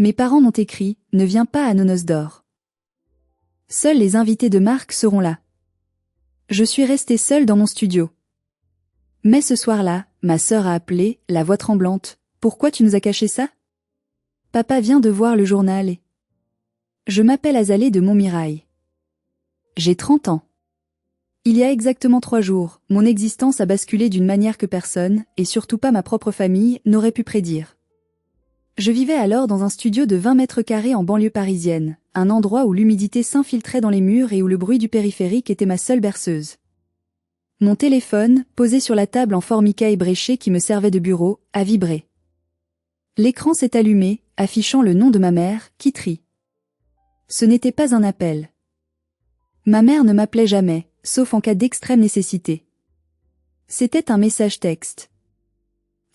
Mes parents m'ont écrit, ne viens pas à nos noces d'or. Seuls les invités de marque seront là. Je suis restée seule dans mon studio. Mais ce soir-là, ma sœur a appelé, la voix tremblante. Pourquoi tu nous as caché ça? Papa vient de voir le journal et... Je m'appelle Azalée de Montmirail. J'ai 30 ans. Il y a exactement 3 jours, mon existence a basculé d'une manière que personne, et surtout pas ma propre famille, n'aurait pu prédire. Je vivais alors dans un studio de 20 mètres carrés en banlieue parisienne, un endroit où l'humidité s'infiltrait dans les murs et où le bruit du périphérique était ma seule berceuse. Mon téléphone, posé sur la table en formica ébréché qui me servait de bureau, a vibré. L'écran s'est allumé, affichant le nom de ma mère, Kitri. Ce n'était pas un appel. Ma mère ne m'appelait jamais, sauf en cas d'extrême nécessité. C'était un message texte.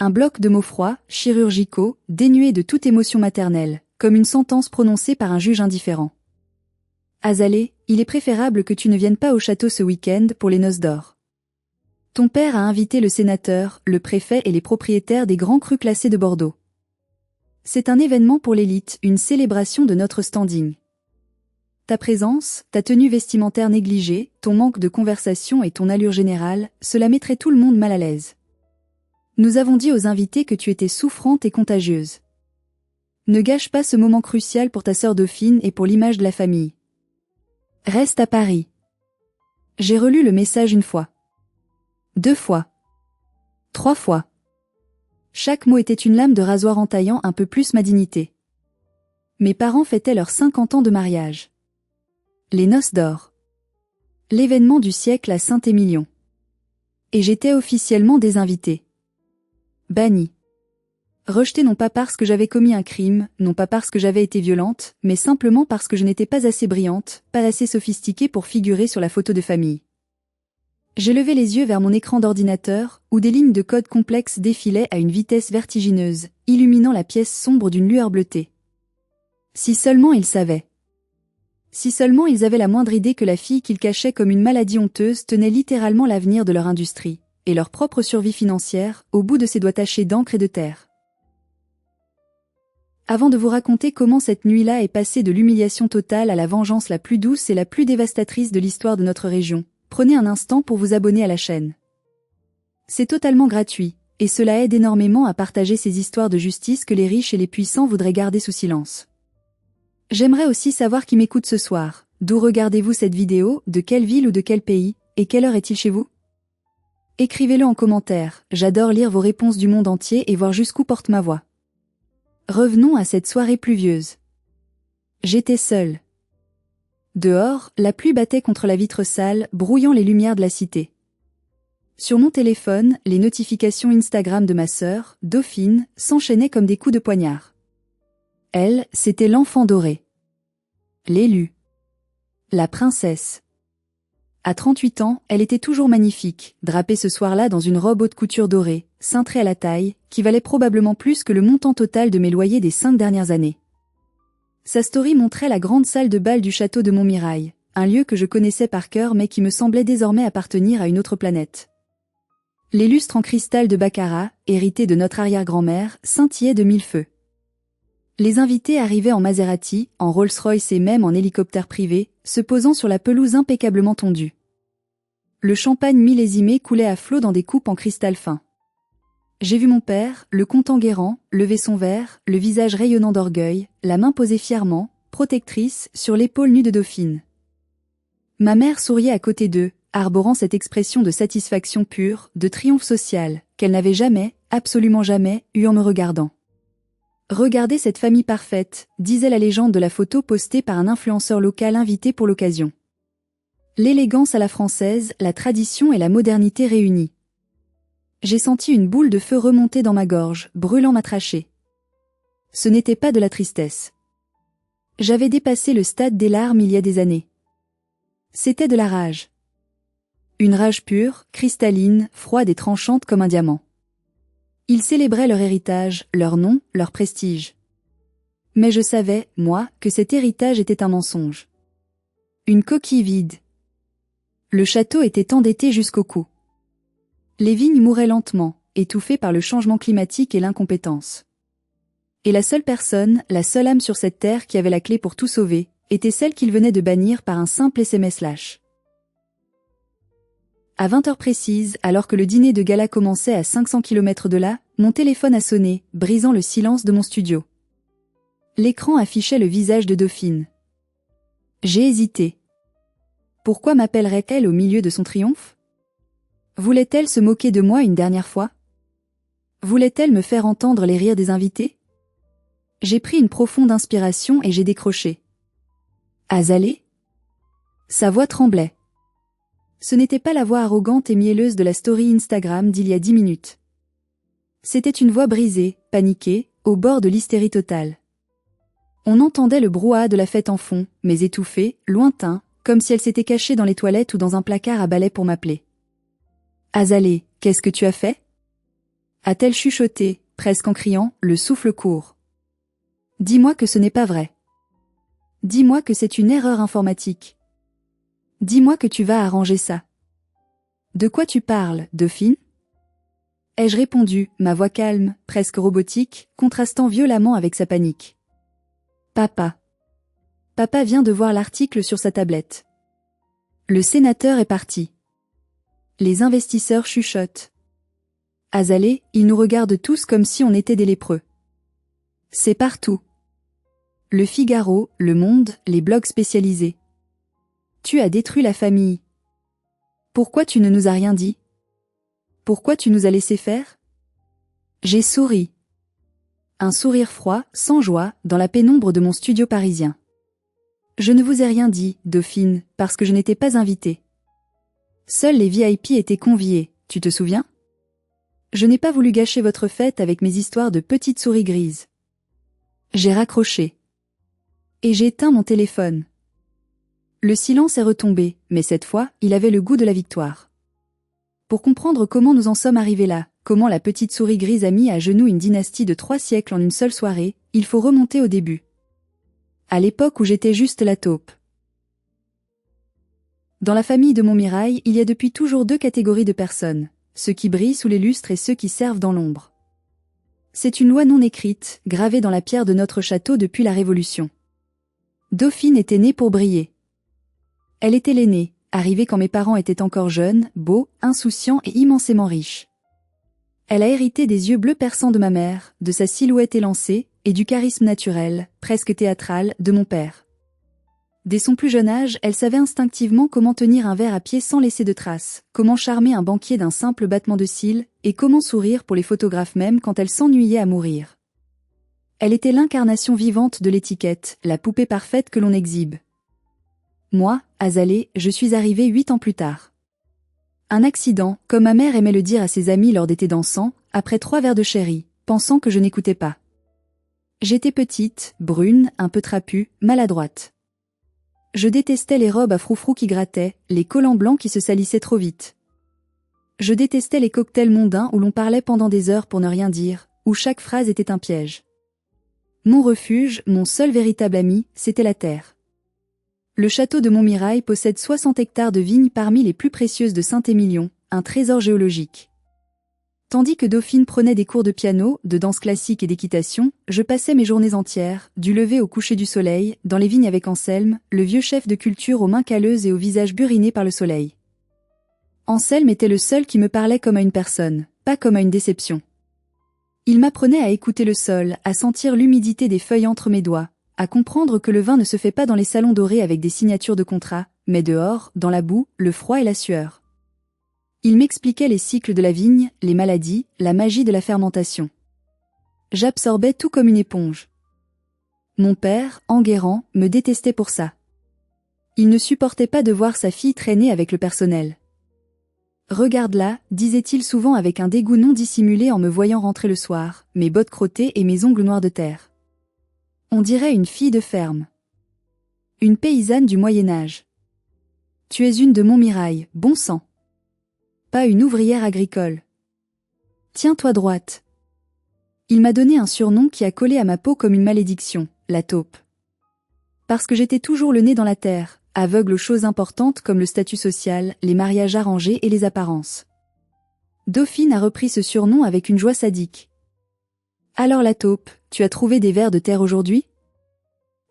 Un bloc de mots froids, chirurgicaux, dénués de toute émotion maternelle, comme une sentence prononcée par un juge indifférent. Azalée, il est préférable que tu ne viennes pas au château ce week-end pour les noces d'or. Ton père a invité le sénateur, le préfet et les propriétaires des grands crus classés de Bordeaux. C'est un événement pour l'élite, une célébration de notre standing. Ta présence, ta tenue vestimentaire négligée, ton manque de conversation et ton allure générale, cela mettrait tout le monde mal à l'aise. Nous avons dit aux invités que tu étais souffrante et contagieuse. Ne gâche pas ce moment crucial pour ta sœur Dauphine et pour l'image de la famille. Reste à Paris. J'ai relu le message 1 fois. 2 fois. 3 fois. Chaque mot était une lame de rasoir entaillant un peu plus ma dignité. Mes parents fêtaient leurs 50 ans de mariage. Les noces d'or. L'événement du siècle à Saint-Émilion. Et j'étais officiellement désinvitée. Bannie. Rejetée non pas parce que j'avais commis un crime, non pas parce que j'avais été violente, mais simplement parce que je n'étais pas assez brillante, pas assez sophistiquée pour figurer sur la photo de famille. J'ai levé les yeux vers mon écran d'ordinateur, où des lignes de code complexes défilaient à une vitesse vertigineuse, illuminant la pièce sombre d'une lueur bleutée. Si seulement ils savaient. Si seulement ils avaient la moindre idée que la fille qu'ils cachaient comme une maladie honteuse tenait littéralement l'avenir de leur industrie, et leur propre survie financière, au bout de ses doigts tachés d'encre et de terre. Avant de vous raconter comment cette nuit-là est passée de l'humiliation totale à la vengeance la plus douce et la plus dévastatrice de l'histoire de notre région, prenez un instant pour vous abonner à la chaîne. C'est totalement gratuit, et cela aide énormément à partager ces histoires de justice que les riches et les puissants voudraient garder sous silence. J'aimerais aussi savoir qui m'écoute ce soir. D'où regardez-vous cette vidéo, de quelle ville ou de quel pays, et quelle heure est-il chez vous? Écrivez-le en commentaire, j'adore lire vos réponses du monde entier et voir jusqu'où porte ma voix. Revenons à cette soirée pluvieuse. J'étais seule. Dehors, la pluie battait contre la vitre sale, brouillant les lumières de la cité. Sur mon téléphone, les notifications Instagram de ma sœur, Dauphine, s'enchaînaient comme des coups de poignard. Elle, c'était l'enfant doré. L'élu. La princesse. À 38 ans, elle était toujours magnifique, drapée ce soir-là dans une robe haute couture dorée, cintrée à la taille, qui valait probablement plus que le montant total de mes loyers des 5 dernières années. Sa story montrait la grande salle de bal du château de Montmirail, un lieu que je connaissais par cœur mais qui me semblait désormais appartenir à une autre planète. Les lustres en cristal de baccarat, hérités de notre arrière-grand-mère, scintillaient de 1000 feux. Les invités arrivaient en Maserati, en Rolls-Royce et même en hélicoptère privé, se posant sur la pelouse impeccablement tondue. Le champagne millésimé coulait à flots dans des coupes en cristal fin. J'ai vu mon père, le comte Enguerrand, lever son verre, le visage rayonnant d'orgueil, la main posée fièrement, protectrice, sur l'épaule nue de Dauphine. Ma mère souriait à côté d'eux, arborant cette expression de satisfaction pure, de triomphe social, qu'elle n'avait jamais, absolument jamais, eu en me regardant. Regardez cette famille parfaite, disait la légende de la photo postée par un influenceur local invité pour l'occasion. L'élégance à la française, la tradition et la modernité réunies. J'ai senti une boule de feu remonter dans ma gorge, brûlant ma trachée. Ce n'était pas de la tristesse. J'avais dépassé le stade des larmes il y a des années. C'était de la rage. Une rage pure, cristalline, froide et tranchante comme un diamant. Ils célébraient leur héritage, leur nom, leur prestige. Mais je savais, moi, que cet héritage était un mensonge. Une coquille vide. Le château était endetté jusqu'au cou. Les vignes mouraient lentement, étouffées par le changement climatique et l'incompétence. Et la seule personne, la seule âme sur cette terre qui avait la clé pour tout sauver, était celle qu'il venait de bannir par un simple SMS lâche. À 20 heures précises, alors que le dîner de gala commençait à 500 km de là, mon téléphone a sonné, brisant le silence de mon studio. L'écran affichait le visage de Dauphine. J'ai hésité. Pourquoi m'appellerait-elle au milieu de son triomphe? Voulait-elle se moquer de moi une dernière fois? Voulait-elle me faire entendre les rires des invités? J'ai pris une profonde inspiration et j'ai décroché. Azalée? Sa voix tremblait. Ce n'était pas la voix arrogante et mielleuse de la story Instagram d'il y a 10 minutes. C'était une voix brisée, paniquée, au bord de l'hystérie totale. On entendait le brouhaha de la fête en fond, mais étouffé, lointain, comme si elle s'était cachée dans les toilettes ou dans un placard à balai pour m'appeler. Azalée, qu'est-ce que tu as fait? A-t-elle chuchoté, presque en criant, le souffle court. Dis-moi que ce n'est pas vrai. Dis-moi que c'est une erreur informatique. Dis-moi que tu vas arranger ça. De quoi tu parles, Dauphine? Ai-je répondu, ma voix calme, presque robotique, contrastant violemment avec sa panique. Papa. Papa vient de voir l'article sur sa tablette. Le sénateur est parti. Les investisseurs chuchotent. Azalée, ils nous regardent tous comme si on était des lépreux. C'est partout. Le Figaro, Le Monde, les blogs spécialisés. Tu as détruit la famille. Pourquoi tu ne nous as rien dit? Pourquoi tu nous as laissé faire? J'ai souri. Un sourire froid, sans joie, dans la pénombre de mon studio parisien. Je ne vous ai rien dit, Dauphine, parce que je n'étais pas invitée. Seuls les VIP étaient conviés, tu te souviens? Je n'ai pas voulu gâcher votre fête avec mes histoires de petites souris grises. J'ai raccroché. Et j'ai éteint mon téléphone. Le silence est retombé, mais cette fois, il avait le goût de la victoire. Pour comprendre comment nous en sommes arrivés là, comment la petite souris grise a mis à genoux une dynastie de 3 siècles en une seule soirée, il faut remonter au début. À l'époque où j'étais juste la taupe. Dans la famille de Montmirail, il y a depuis toujours 2 catégories de personnes, ceux qui brillent sous les lustres et ceux qui servent dans l'ombre. C'est une loi non écrite, gravée dans la pierre de notre château depuis la Révolution. Dauphine était née pour briller. Elle était l'aînée, arrivée quand mes parents étaient encore jeunes, beaux, insouciants et immensément riches. Elle a hérité des yeux bleus perçants de ma mère, de sa silhouette élancée, et du charisme naturel, presque théâtral, de mon père. Dès son plus jeune âge, elle savait instinctivement comment tenir un verre à pied sans laisser de traces, comment charmer un banquier d'un simple battement de cils, et comment sourire pour les photographes même quand elle s'ennuyait à mourir. Elle était l'incarnation vivante de l'étiquette, la poupée parfaite que l'on exhibe. Moi, Azalée, je suis arrivée 8 ans plus tard. Un accident, comme ma mère aimait le dire à ses amis lors d'étés dansants, après 3 verres de sherry, pensant que je n'écoutais pas. J'étais petite, brune, un peu trapue, maladroite. Je détestais les robes à froufrou qui grattaient, les collants blancs qui se salissaient trop vite. Je détestais les cocktails mondains où l'on parlait pendant des heures pour ne rien dire, où chaque phrase était un piège. Mon refuge, mon seul véritable ami, c'était la terre. Le château de Montmirail possède 60 hectares de vignes parmi les plus précieuses de Saint-Émilion, un trésor géologique. Tandis que Dauphine prenait des cours de piano, de danse classique et d'équitation, je passais mes journées entières, du lever au coucher du soleil, dans les vignes avec Anselme, le vieux chef de culture aux mains calleuses et au visage buriné par le soleil. Anselme était le seul qui me parlait comme à une personne, pas comme à une déception. Il m'apprenait à écouter le sol, à sentir l'humidité des feuilles entre mes doigts, à comprendre que le vin ne se fait pas dans les salons dorés avec des signatures de contrat, mais dehors, dans la boue, le froid et la sueur. Il m'expliquait les cycles de la vigne, les maladies, la magie de la fermentation. J'absorbais tout comme une éponge. Mon père, Enguerrand, me détestait pour ça. Il ne supportait pas de voir sa fille traîner avec le personnel. Regarde-la, disait-il souvent avec un dégoût non dissimulé en me voyant rentrer le soir, mes bottes crottées et mes ongles noirs de terre. On dirait une fille de ferme. Une paysanne du Moyen-Âge. Tu es une de Montmirail, bon sang. Pas une ouvrière agricole. Tiens-toi droite. Il m'a donné un surnom qui a collé à ma peau comme une malédiction, la taupe. Parce que j'étais toujours le nez dans la terre, aveugle aux choses importantes comme le statut social, les mariages arrangés et les apparences. Dauphine a repris ce surnom avec une joie sadique. Alors la taupe, tu as trouvé des vers de terre aujourd'hui?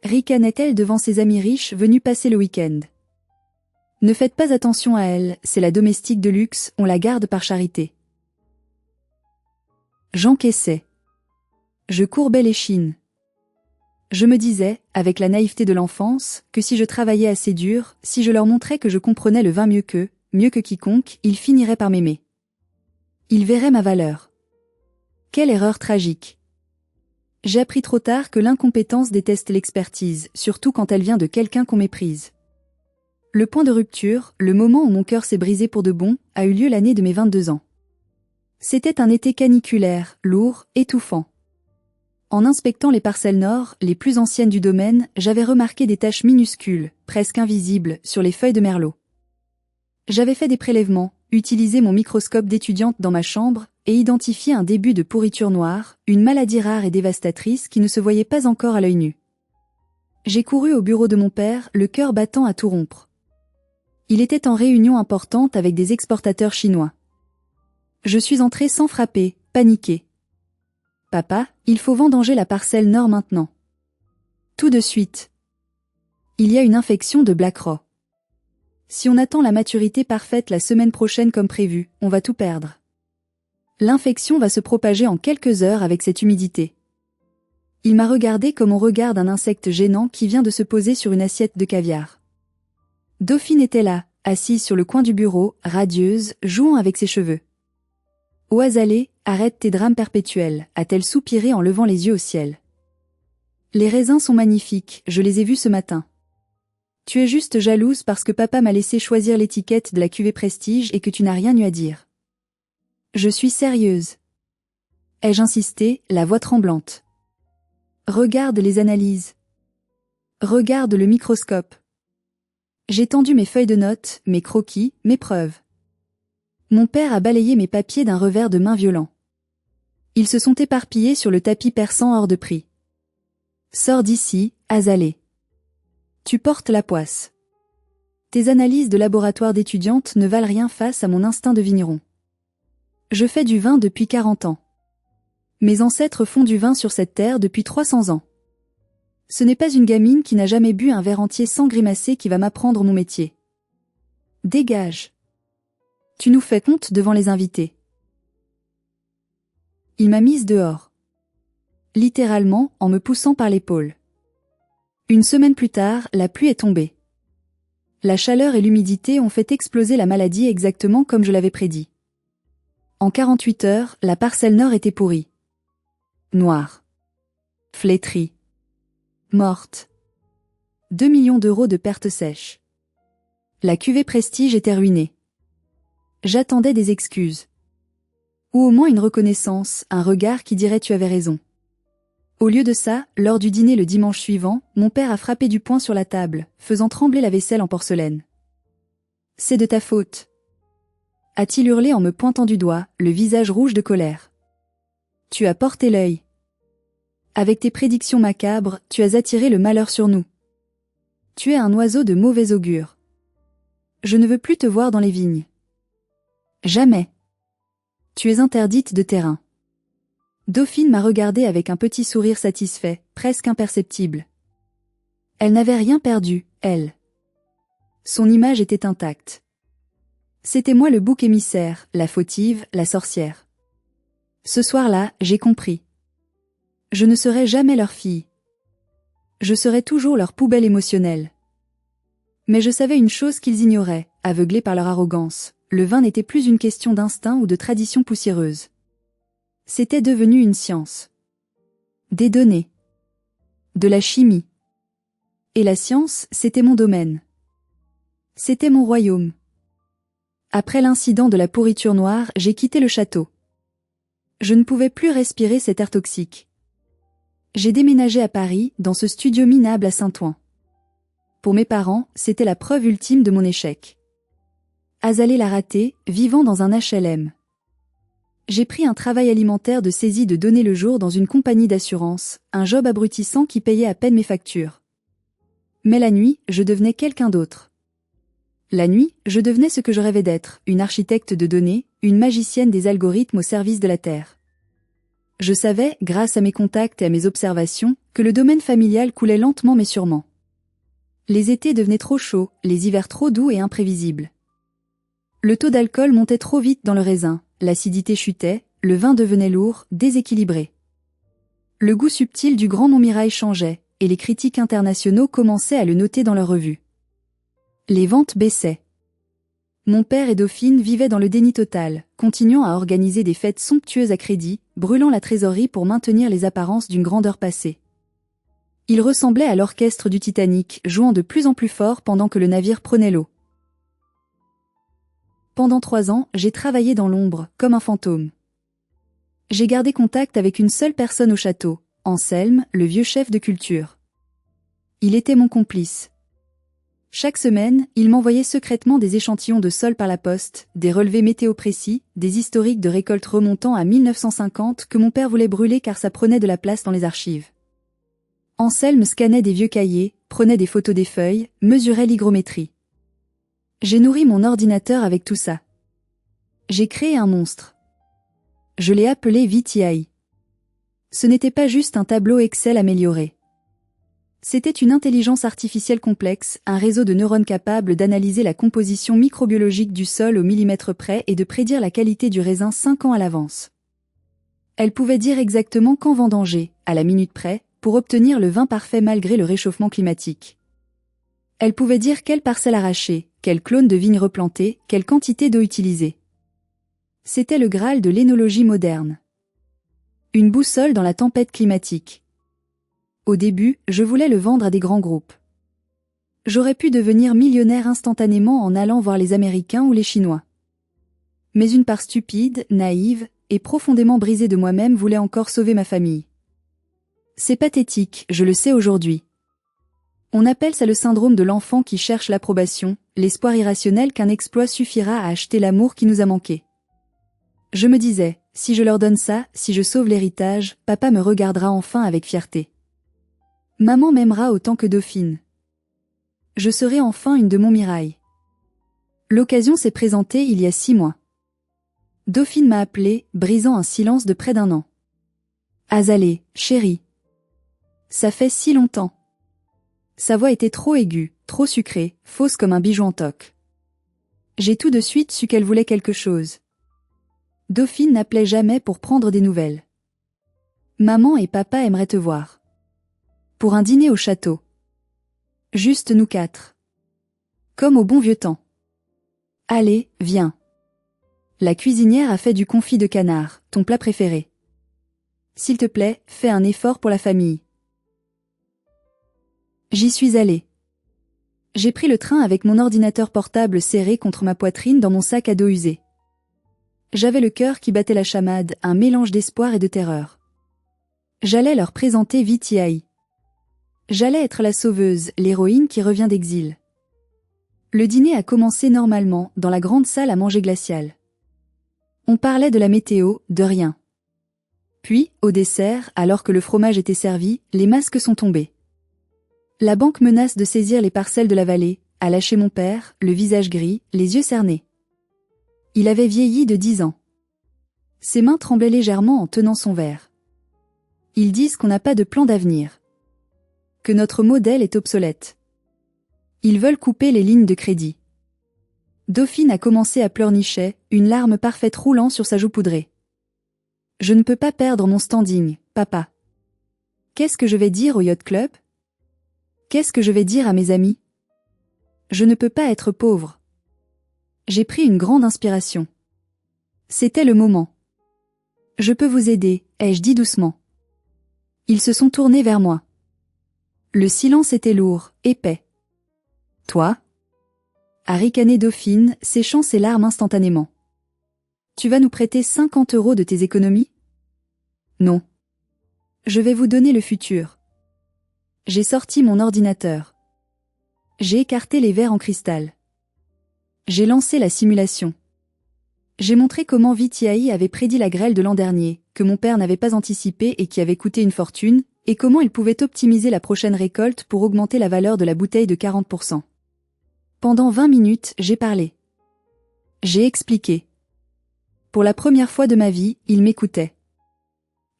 Ricanait-elle devant ses amis riches venus passer le week-end. Ne faites pas attention à elle, c'est la domestique de luxe, on la garde par charité. J'encaissais. Je courbais l'échine. Je me disais, avec la naïveté de l'enfance, que si je travaillais assez dur, si je leur montrais que je comprenais le vin mieux que quiconque, ils finiraient par m'aimer. Ils verraient ma valeur. Quelle erreur tragique. J'ai appris trop tard que l'incompétence déteste l'expertise, surtout quand elle vient de quelqu'un qu'on méprise. Le point de rupture, le moment où mon cœur s'est brisé pour de bon, a eu lieu l'année de mes 22 ans. C'était un été caniculaire, lourd, étouffant. En inspectant les parcelles nord, les plus anciennes du domaine, j'avais remarqué des taches minuscules, presque invisibles, sur les feuilles de merlot. J'avais fait des prélèvements, utilisé mon microscope d'étudiante dans ma chambre, et identifié un début de pourriture noire, une maladie rare et dévastatrice qui ne se voyait pas encore à l'œil nu. J'ai couru au bureau de mon père, le cœur battant à tout rompre. Il était en réunion importante avec des exportateurs chinois. Je suis entré sans frapper, paniqué. Papa, il faut vendanger la parcelle nord maintenant. Tout de suite. Il y a une infection de Black Rot. Si on attend la maturité parfaite la semaine prochaine comme prévu, on va tout perdre. L'infection va se propager en quelques heures avec cette humidité. Il m'a regardé comme on regarde un insecte gênant qui vient de se poser sur une assiette de caviar. Dauphine était là, assise sur le coin du bureau, radieuse, jouant avec ses cheveux. Ô Azalée, arrête tes drames perpétuels, a-t-elle soupiré en levant les yeux au ciel. Les raisins sont magnifiques, je les ai vus ce matin. Tu es juste jalouse parce que papa m'a laissé choisir l'étiquette de la cuvée Prestige et que tu n'as rien eu à dire. Je suis sérieuse. Ai-je insisté, la voix tremblante. Regarde les analyses. Regarde le microscope. J'ai tendu mes feuilles de notes, mes croquis, mes preuves. Mon père a balayé mes papiers d'un revers de main violent. Ils se sont éparpillés sur le tapis persan hors de prix. Sors d'ici, Azalée. Tu portes la poisse. Tes analyses de laboratoire d'étudiante ne valent rien face à mon instinct de vigneron. Je fais du vin depuis 40 ans. Mes ancêtres font du vin sur cette terre depuis 300 ans. Ce n'est pas une gamine qui n'a jamais bu un verre entier sans grimacer qui va m'apprendre mon métier. Dégage. Tu nous fais honte devant les invités. Il m'a mise dehors. Littéralement, en me poussant par l'épaule. Une semaine plus tard, la pluie est tombée. La chaleur et l'humidité ont fait exploser la maladie exactement comme je l'avais prédit. En 48 heures, la parcelle nord était pourrie. Noire. Flétrie. Morte. 2 millions d'euros de pertes sèches. La cuvée Prestige était ruinée. J'attendais des excuses. Ou au moins une reconnaissance, un regard qui dirait tu avais raison. Au lieu de ça, lors du dîner le dimanche suivant, mon père a frappé du poing sur la table, faisant trembler la vaisselle en porcelaine. C'est de ta faute. A-t-il hurlé en me pointant du doigt, le visage rouge de colère. Tu as porté l'œil. Avec tes prédictions macabres, tu as attiré le malheur sur nous. Tu es un oiseau de mauvais augure. Je ne veux plus te voir dans les vignes. Jamais. Tu es interdite de terrain. Dauphine m'a regardé avec un petit sourire satisfait, presque imperceptible. Elle n'avait rien perdu, elle. Son image était intacte. C'était moi le bouc émissaire, la fautive, la sorcière. Ce soir-là, j'ai compris. Je ne serai jamais leur fille. Je serai toujours leur poubelle émotionnelle. Mais je savais une chose qu'ils ignoraient, aveuglés par leur arrogance. Le vin n'était plus une question d'instinct ou de tradition poussiéreuse. C'était devenu une science. Des données. De la chimie. Et la science, c'était mon domaine. C'était mon royaume. Après l'incident de la pourriture noire, j'ai quitté le château. Je ne pouvais plus respirer cet air toxique. J'ai déménagé à Paris, dans ce studio minable à Saint-Ouen. Pour mes parents, c'était la preuve ultime de mon échec. Azalée l'a raté, vivant dans un HLM. J'ai pris un travail alimentaire de saisie de données le jour dans une compagnie d'assurance, un job abrutissant qui payait à peine mes factures. Mais la nuit, je devenais quelqu'un d'autre. La nuit, je devenais ce que je rêvais d'être, une architecte de données, une magicienne des algorithmes au service de la Terre. Je savais, grâce à mes contacts et à mes observations, que le domaine familial coulait lentement mais sûrement. Les étés devenaient trop chauds, les hivers trop doux et imprévisibles. Le taux d'alcool montait trop vite dans le raisin, l'acidité chutait, le vin devenait lourd, déséquilibré. Le goût subtil du Grand Montmirail changeait, et les critiques internationaux commençaient à le noter dans leurs revues. Les ventes baissaient. Mon père et Dauphine vivaient dans le déni total, continuant à organiser des fêtes somptueuses à crédit, brûlant la trésorerie pour maintenir les apparences d'une grandeur passée. Ils ressemblaient à l'orchestre du Titanic, jouant de plus en plus fort pendant que le navire prenait l'eau. Pendant 3 ans, j'ai travaillé dans l'ombre, comme un fantôme. J'ai gardé contact avec une seule personne au château, Anselme, le vieux chef de culture. Il était mon complice. Chaque semaine, il m'envoyait secrètement des échantillons de sol par la poste, des relevés météo précis, des historiques de récoltes remontant à 1950 que mon père voulait brûler car ça prenait de la place dans les archives. Anselme scannait des vieux cahiers, prenait des photos des feuilles, mesurait l'hygrométrie. J'ai nourri mon ordinateur avec tout ça. J'ai créé un monstre. Je l'ai appelé VTI. Ce n'était pas juste un tableau Excel amélioré. C'était une intelligence artificielle complexe, un réseau de neurones capables d'analyser la composition microbiologique du sol au millimètre près et de prédire la qualité du raisin 5 ans à l'avance. Elle pouvait dire exactement quand vendanger, à la minute près, pour obtenir le vin parfait malgré le réchauffement climatique. Elle pouvait dire quelle parcelle arracher, quel clone de vigne replanter, quelle quantité d'eau utiliser. C'était le Graal de l'énologie moderne. Une boussole dans la tempête climatique. Au début, je voulais le vendre à des grands groupes. J'aurais pu devenir millionnaire instantanément en allant voir les Américains ou les Chinois. Mais une part stupide, naïve, et profondément brisée de moi-même voulait encore sauver ma famille. C'est pathétique, je le sais aujourd'hui. On appelle ça le syndrome de l'enfant qui cherche l'approbation, l'espoir irrationnel qu'un exploit suffira à acheter l'amour qui nous a manqué. Je me disais, si je leur donne ça, si je sauve l'héritage, papa me regardera enfin avec fierté. Maman m'aimera autant que Dauphine. Je serai enfin une de Montmirail. L'occasion s'est présentée il y a 6 mois. Dauphine m'a appelé, brisant un silence de près d'1 an. Azalée, chérie. Ça fait si longtemps. Sa voix était trop aiguë, trop sucrée, fausse comme un bijou en toc. J'ai tout de suite su qu'elle voulait quelque chose. Dauphine n'appelait jamais pour prendre des nouvelles. Maman et papa aimeraient te voir. Pour un dîner au château. Juste nous 4. Comme au bon vieux temps. Allez, viens. La cuisinière a fait du confit de canard, ton plat préféré. S'il te plaît, fais un effort pour la famille. J'y suis allée. J'ai pris le train avec mon ordinateur portable serré contre ma poitrine dans mon sac à dos usé. J'avais le cœur qui battait la chamade, un mélange d'espoir et de terreur. J'allais leur présenter VTI. J'allais être la sauveuse, l'héroïne qui revient d'exil. Le dîner a commencé normalement, dans la grande salle à manger glaciale. On parlait de la météo, de rien. Puis, au dessert, alors que le fromage était servi, les masques sont tombés. La banque menace de saisir les parcelles de la vallée, a lâché mon père, le visage gris, les yeux cernés. Il avait vieilli de 10 ans. Ses mains tremblaient légèrement en tenant son verre. Ils disent qu'on n'a pas de plan d'avenir. Que notre modèle est obsolète. Ils veulent couper les lignes de crédit. Dauphine a commencé à pleurnicher, une larme parfaite roulant sur sa joue poudrée. Je ne peux pas perdre mon standing, papa. Qu'est-ce que je vais dire au yacht club? Qu'est-ce que je vais dire à mes amis? Je ne peux pas être pauvre. J'ai pris une grande inspiration. C'était le moment. Je peux vous aider, ai-je dit doucement. Ils se sont tournés vers moi. Le silence était lourd, épais. Toi? A ricané Dauphine, séchant ses larmes instantanément. Tu vas nous prêter 50 € de tes économies? Non. Je vais vous donner le futur. J'ai sorti mon ordinateur. J'ai écarté les verres en cristal. J'ai lancé la simulation. J'ai montré comment VTI avait prédit la grêle de l'an dernier, que mon père n'avait pas anticipé et qui avait coûté une fortune, et comment il pouvait optimiser la prochaine récolte pour augmenter la valeur de la bouteille de 40%. Pendant 20 minutes, j'ai parlé. J'ai expliqué. Pour la première fois de ma vie, il m'écoutait.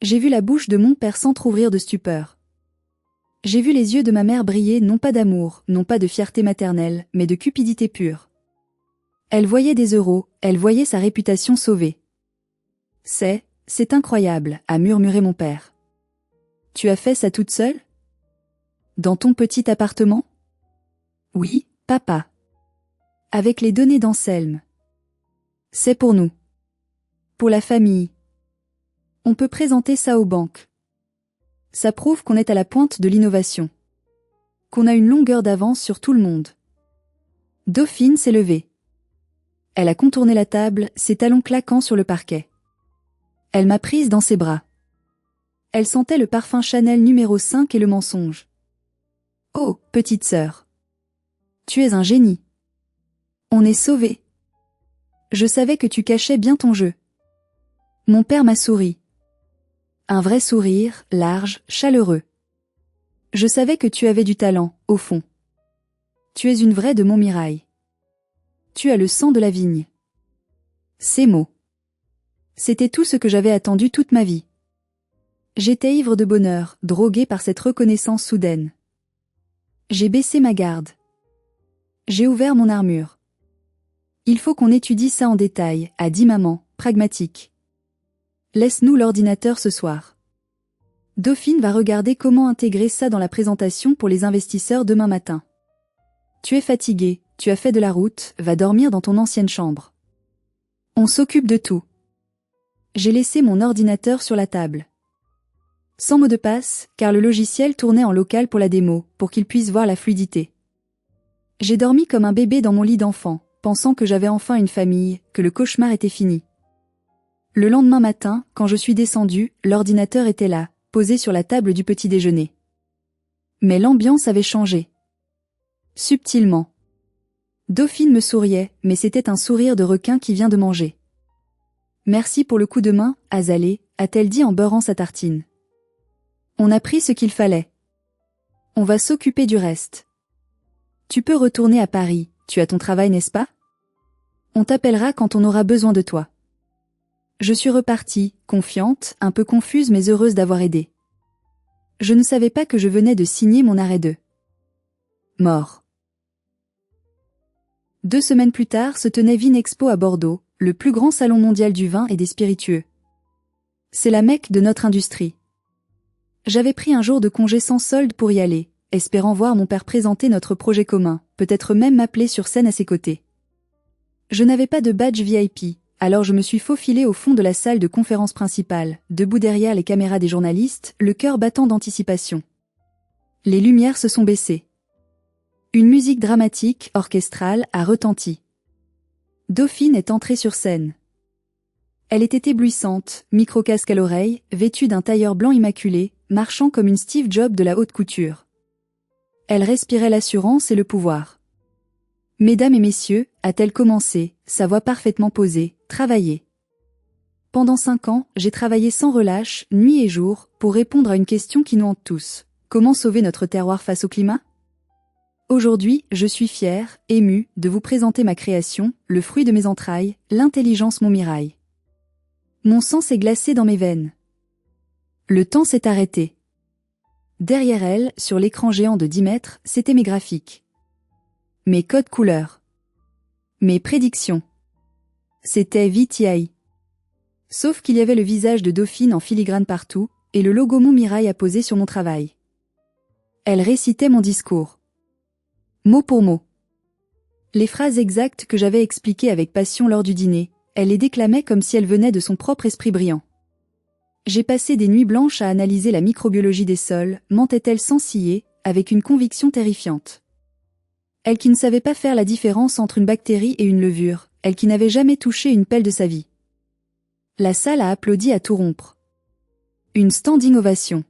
J'ai vu la bouche de mon père s'entr'ouvrir de stupeur. J'ai vu les yeux de ma mère briller non pas d'amour, non pas de fierté maternelle, mais de cupidité pure. Elle voyait des euros, elle voyait sa réputation sauvée. C'est incroyable, a murmuré mon père. Tu as fait ça toute seule? Dans ton petit appartement? Oui, papa. Avec les données d'Anselme. C'est pour nous. Pour la famille. On peut présenter ça aux banques. Ça prouve qu'on est à la pointe de l'innovation. Qu'on a une longueur d'avance sur tout le monde. Dauphine s'est levée. Elle a contourné la table, ses talons claquant sur le parquet. Elle m'a prise dans ses bras. Elle sentait le parfum Chanel numéro 5 et le mensonge. Oh, petite sœur. Tu es un génie. On est sauvés. Je savais que tu cachais bien ton jeu. Mon père m'a souri. Un vrai sourire, large, chaleureux. Je savais que tu avais du talent, au fond. Tu es une vraie de Montmirail. Tu as le sang de la vigne. Ces mots. C'était tout ce que j'avais attendu toute ma vie. J'étais ivre de bonheur, drogué par cette reconnaissance soudaine. J'ai baissé ma garde. J'ai ouvert mon armure. Il faut qu'on étudie ça en détail, a dit maman, pragmatique. Laisse-nous l'ordinateur ce soir. Dauphine va regarder comment intégrer ça dans la présentation pour les investisseurs demain matin. Tu es fatigué, tu as fait de la route, va dormir dans ton ancienne chambre. On s'occupe de tout. J'ai laissé mon ordinateur sur la table. Sans mot de passe, car le logiciel tournait en local pour la démo, pour qu'il puisse voir la fluidité. J'ai dormi comme un bébé dans mon lit d'enfant, pensant que j'avais enfin une famille, que le cauchemar était fini. Le lendemain matin, quand je suis descendue, l'ordinateur était là, posé sur la table du petit déjeuner. Mais l'ambiance avait changé. Subtilement. Dauphine me souriait, mais c'était un sourire de requin qui vient de manger. Merci pour le coup de main, Azalée, a-t-elle dit en beurrant sa tartine. On a pris ce qu'il fallait. On va s'occuper du reste. Tu peux retourner à Paris, tu as ton travail, n'est-ce pas? On t'appellera quand on aura besoin de toi. Je suis repartie, confiante, un peu confuse mais heureuse d'avoir aidé. Je ne savais pas que je venais de signer mon arrêt de mort. 2 semaines plus tard se tenait Vinexpo à Bordeaux, le plus grand salon mondial du vin et des spiritueux. C'est la Mecque de notre industrie. J'avais pris un jour de congé sans solde pour y aller, espérant voir mon père présenter notre projet commun, peut-être même m'appeler sur scène à ses côtés. Je n'avais pas de badge VIP, alors je me suis faufilée au fond de la salle de conférence principale, debout derrière les caméras des journalistes, le cœur battant d'anticipation. Les lumières se sont baissées. Une musique dramatique, orchestrale, a retenti. Dauphine est entrée sur scène. Elle était éblouissante, micro-casque à l'oreille, vêtue d'un tailleur blanc immaculé, marchant comme une Steve Jobs de la haute couture. Elle respirait l'assurance et le pouvoir. Mesdames et messieurs, a-t-elle commencé, sa voix parfaitement posée, travaillez. Pendant 5 ans, j'ai travaillé sans relâche, nuit et jour, pour répondre à une question qui nous hante tous. Comment sauver notre terroir face au climat? Aujourd'hui, je suis fière, émue, de vous présenter ma création, le fruit de mes entrailles, l'intelligence Montmirail. Mon sang s'est glacé dans mes veines. Le temps s'est arrêté. Derrière elle, sur l'écran géant de 10 mètres, c'étaient mes graphiques. Mes codes couleurs. Mes prédictions. C'était VTI. Sauf qu'il y avait le visage de Dauphine en filigrane partout, et le logo Montmirail apposé sur mon travail. Elle récitait mon discours. Mot pour mot. Les phrases exactes que j'avais expliquées avec passion lors du dîner, elle les déclamait comme si elles venaient de son propre esprit brillant. J'ai passé des nuits blanches à analyser la microbiologie des sols, mentait-elle sans ciller, avec une conviction terrifiante. Elle qui ne savait pas faire la différence entre une bactérie et une levure, elle qui n'avait jamais touché une pelle de sa vie. La salle a applaudi à tout rompre. Une standing ovation.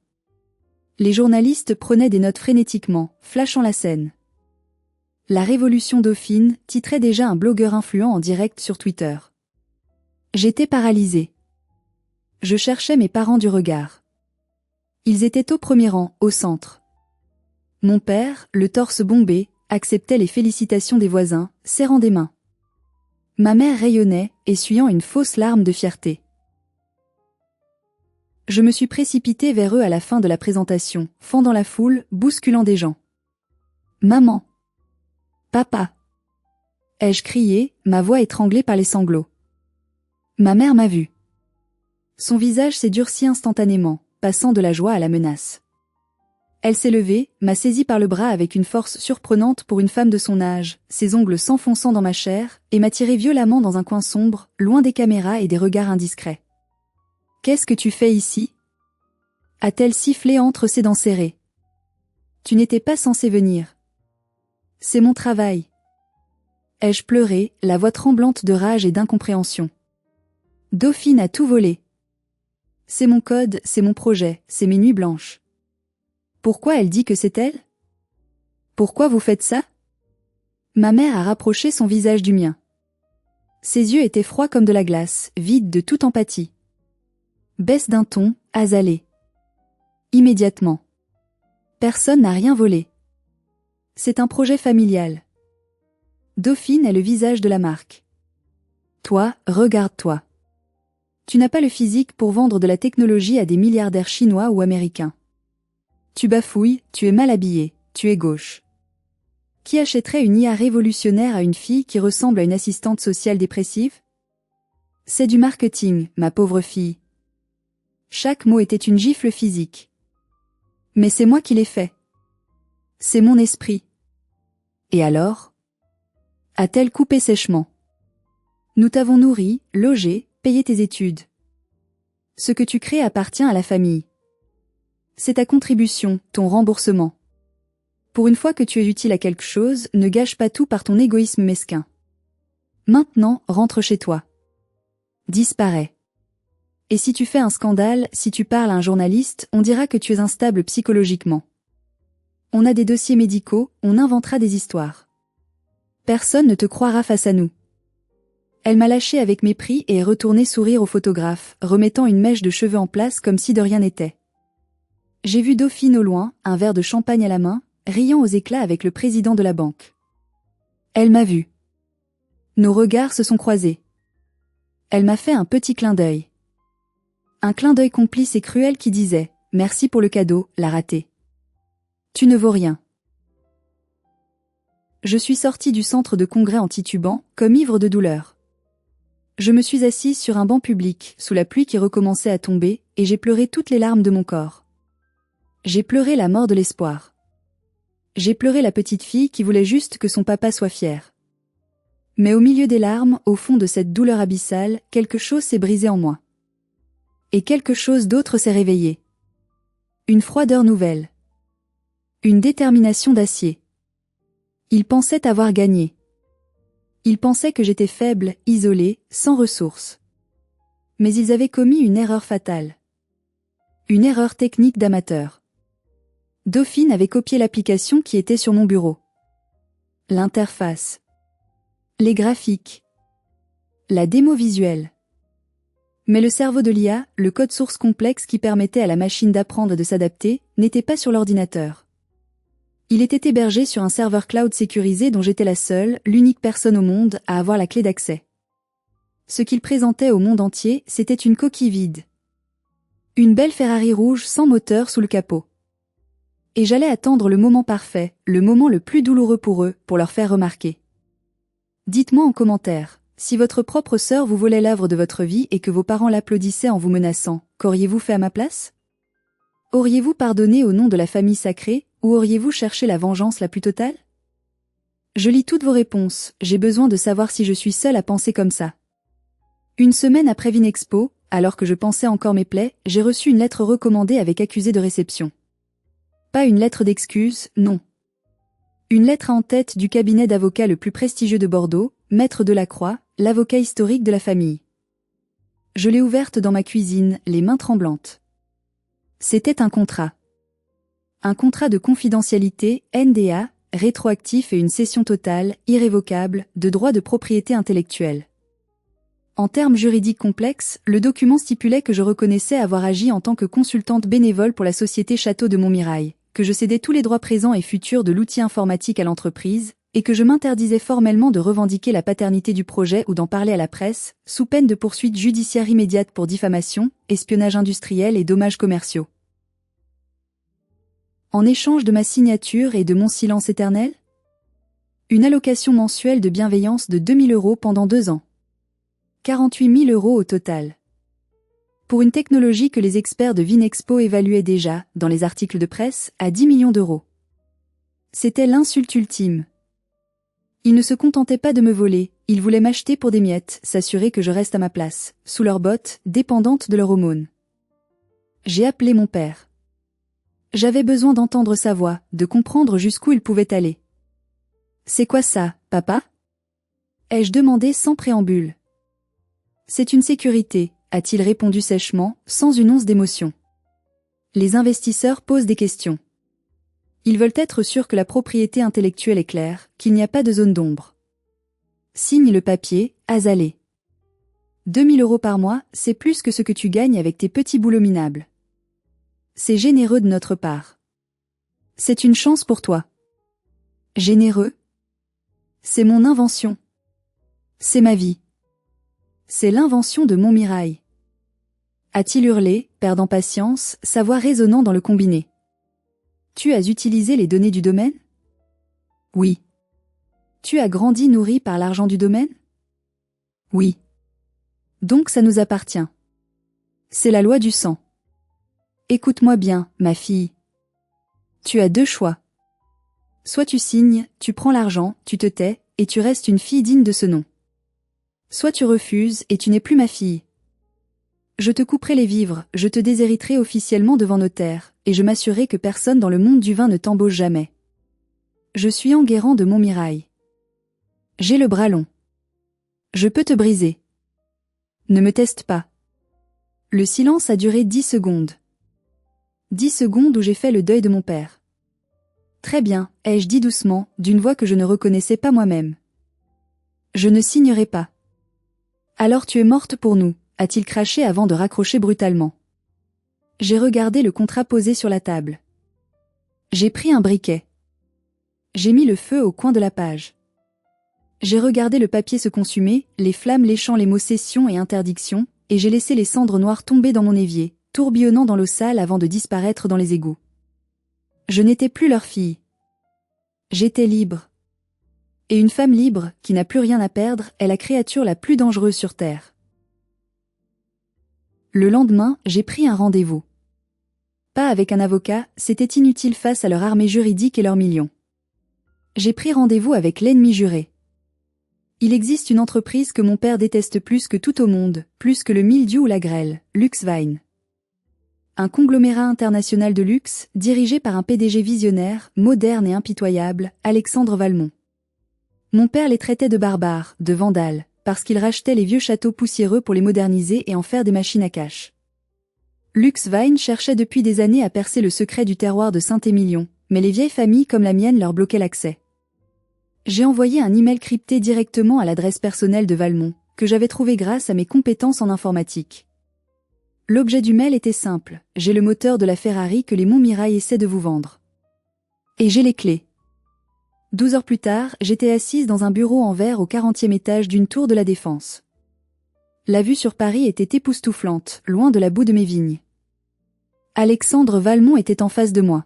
Les journalistes prenaient des notes frénétiquement, flashant la scène. La révolution Dauphine titrait déjà un blogueur influent en direct sur Twitter. J'étais paralysée. Je cherchais mes parents du regard. Ils étaient au premier rang, au centre. Mon père, le torse bombé, acceptait les félicitations des voisins, serrant des mains. Ma mère rayonnait, essuyant une fausse larme de fierté. Je me suis précipitée vers eux à la fin de la présentation, fendant la foule, bousculant des gens. Maman! Papa! Ai-je crié, ma voix étranglée par les sanglots. Ma mère m'a vue. Son visage s'est durci instantanément, passant de la joie à la menace. Elle s'est levée, m'a saisi par le bras avec une force surprenante pour une femme de son âge, ses ongles s'enfonçant dans ma chair, et m'a tiré violemment dans un coin sombre, loin des caméras et des regards indiscrets. « Qu'est-ce que tu fais ici ?» a-t-elle sifflé entre ses dents serrées. « Tu n'étais pas censé venir. »« C'est mon travail. » Ai-je pleuré, la voix tremblante de rage et d'incompréhension. Dauphine a tout volé. C'est mon code, c'est mon projet, c'est mes nuits blanches. Pourquoi elle dit que c'est elle? Pourquoi vous faites ça? Ma mère a rapproché son visage du mien. Ses yeux étaient froids comme de la glace, vides de toute empathie. Baisse d'un ton, azalé. Immédiatement. Personne n'a rien volé. C'est un projet familial. Dauphine est le visage de la marque. Toi, regarde-toi. Tu n'as pas le physique pour vendre de la technologie à des milliardaires chinois ou américains. Tu bafouilles, tu es mal habillé, tu es gauche. Qui achèterait une IA révolutionnaire à une fille qui ressemble à une assistante sociale dépressive? C'est du marketing, ma pauvre fille. Chaque mot était une gifle physique. Mais c'est moi qui l'ai fait. C'est mon esprit. Et alors? A-t-elle coupé sèchement. Nous t'avons nourri, logé, payé tes études. Ce que tu crées appartient à la famille. C'est ta contribution, ton remboursement. Pour une fois que tu es utile à quelque chose, ne gâche pas tout par ton égoïsme mesquin. Maintenant, rentre chez toi. Disparais. Et si tu fais un scandale, si tu parles à un journaliste, on dira que tu es instable psychologiquement. On a des dossiers médicaux, on inventera des histoires. Personne ne te croira face à nous. Elle m'a lâché avec mépris et est retournée sourire au photographe, remettant une mèche de cheveux en place comme si de rien n'était. J'ai vu Dauphine au loin, un verre de champagne à la main, riant aux éclats avec le président de la banque. Elle m'a vu. Nos regards se sont croisés. Elle m'a fait un petit clin d'œil. Un clin d'œil complice et cruel qui disait « Merci pour le cadeau, la ratée. Tu ne vaux rien. » Je suis sortie du centre de congrès en titubant, comme ivre de douleur. Je me suis assise sur un banc public, sous la pluie qui recommençait à tomber, et j'ai pleuré toutes les larmes de mon corps. J'ai pleuré la mort de l'espoir. J'ai pleuré la petite fille qui voulait juste que son papa soit fier. Mais au milieu des larmes, au fond de cette douleur abyssale, quelque chose s'est brisé en moi. Et quelque chose d'autre s'est réveillé. Une froideur nouvelle. Une détermination d'acier. Ils pensaient avoir gagné. Ils pensaient que j'étais faible, isolée, sans ressources. Mais ils avaient commis une erreur fatale. Une erreur technique d'amateur. Dauphine avait copié l'application qui était sur mon bureau. L'interface. Les graphiques. La démo visuelle. Mais le cerveau de l'IA, le code source complexe qui permettait à la machine d'apprendre et de s'adapter, n'était pas sur l'ordinateur. Il était hébergé sur un serveur cloud sécurisé dont j'étais la seule, l'unique personne au monde à avoir la clé d'accès. Ce qu'il présentait au monde entier, c'était une coquille vide. Une belle Ferrari rouge sans moteur sous le capot. Et j'allais attendre le moment parfait, le moment le plus douloureux pour eux, pour leur faire remarquer. Dites-moi en commentaire, si votre propre sœur vous volait l'œuvre de votre vie et que vos parents l'applaudissaient en vous menaçant, qu'auriez-vous fait à ma place? Auriez-vous pardonné au nom de la famille sacrée, ou auriez-vous cherché la vengeance la plus totale? Je lis toutes vos réponses, j'ai besoin de savoir si je suis seule à penser comme ça. Une semaine après Vinexpo, alors que je pensais encore mes plaies, j'ai reçu une lettre recommandée avec accusé de réception. Pas une lettre d'excuse, non. Une lettre en tête du cabinet d'avocats le plus prestigieux de Bordeaux, Maître Delacroix, l'avocat historique de la famille. Je l'ai ouverte dans ma cuisine, les mains tremblantes. C'était un contrat. Un contrat de confidentialité, NDA, rétroactif et une cession totale, irrévocable, de droits de propriété intellectuelle. En termes juridiques complexes, le document stipulait que je reconnaissais avoir agi en tant que consultante bénévole pour la société Château de Montmirail, que je cédais tous les droits présents et futurs de l'outil informatique à l'entreprise, et que je m'interdisais formellement de revendiquer la paternité du projet ou d'en parler à la presse, sous peine de poursuites judiciaires immédiates pour diffamation, espionnage industriel et dommages commerciaux. En échange de ma signature et de mon silence éternel? Une allocation mensuelle de bienveillance de 2 000 € pendant 2 ans. 48 000 € au total. Pour une technologie que les experts de Vinexpo évaluaient déjà, dans les articles de presse, à 10 millions d'euros. C'était l'insulte ultime. Ils ne se contentaient pas de me voler, ils voulaient m'acheter pour des miettes, s'assurer que je reste à ma place, sous leurs bottes, dépendante de leur aumône. J'ai appelé mon père. J'avais besoin d'entendre sa voix, de comprendre jusqu'où il pouvait aller. « C'est quoi ça, papa ?» ai-je demandé sans préambule. « C'est une sécurité », a-t-il répondu sèchement, sans une once d'émotion. Les investisseurs posent des questions. Ils veulent être sûrs que la propriété intellectuelle est claire, qu'il n'y a pas de zone d'ombre. Signe le papier, Azalée. 2 000 € par mois, c'est plus que ce que tu gagnes avec tes petits boulots minables. C'est généreux de notre part. C'est une chance pour toi. Généreux? C'est mon invention. C'est ma vie. C'est l'invention de Montmirail. A-t-il hurlé, perdant patience, sa voix résonnant dans le combiné. Tu as utilisé les données du domaine? Oui. Tu as grandi nourri par l'argent du domaine? Oui. Donc ça nous appartient. C'est la loi du sang. Écoute-moi bien, ma fille. Tu as 2 choix. Soit tu signes, tu prends l'argent, tu te tais, et tu restes une fille digne de ce nom. Soit tu refuses et tu n'es plus ma fille. Je te couperai les vivres, je te déshériterai officiellement devant notaire, et je m'assurerai que personne dans le monde du vin ne t'embauche jamais. Je suis Enguerrand de Montmirail. J'ai le bras long. Je peux te briser. Ne me teste pas. Le silence a duré 10 secondes. 10 secondes où j'ai fait le deuil de mon père. Très bien, ai-je dit doucement, d'une voix que je ne reconnaissais pas moi-même. Je ne signerai pas. Alors tu es morte pour nous, a-t-il craché avant de raccrocher brutalement. J'ai regardé le contrat posé sur la table. J'ai pris un briquet. J'ai mis le feu au coin de la page. J'ai regardé le papier se consumer, les flammes léchant les mots cession et interdiction, et j'ai laissé les cendres noires tomber dans mon évier, tourbillonnant dans l'eau sale avant de disparaître dans les égouts. Je n'étais plus leur fille. J'étais libre. Et une femme libre, qui n'a plus rien à perdre, est la créature la plus dangereuse sur Terre. Le lendemain, j'ai pris un rendez-vous. Pas avec un avocat, c'était inutile face à leur armée juridique et leurs millions. J'ai pris rendez-vous avec l'ennemi juré. Il existe une entreprise que mon père déteste plus que tout au monde, plus que le mildiou ou la grêle, Luxvine. Un conglomérat international de luxe, dirigé par un PDG visionnaire, moderne et impitoyable, Alexandre Valmont. Mon père les traitait de barbares, de vandales, parce qu'ils rachetaient les vieux châteaux poussiéreux pour les moderniser et en faire des machines à cash. Luxvine cherchait depuis des années à percer le secret du terroir de Saint-Émilion, mais les vieilles familles comme la mienne leur bloquaient l'accès. J'ai envoyé un email crypté directement à l'adresse personnelle de Valmont, que j'avais trouvé grâce à mes compétences en informatique. L'objet du mail était simple, j'ai le moteur de la Ferrari que les Montmirail essaient de vous vendre. Et j'ai les clés. 12 heures plus tard, j'étais assise dans un bureau en verre au 40e étage d'une tour de la Défense. La vue sur Paris était époustouflante, loin de la boue de mes vignes. Alexandre Valmont était en face de moi.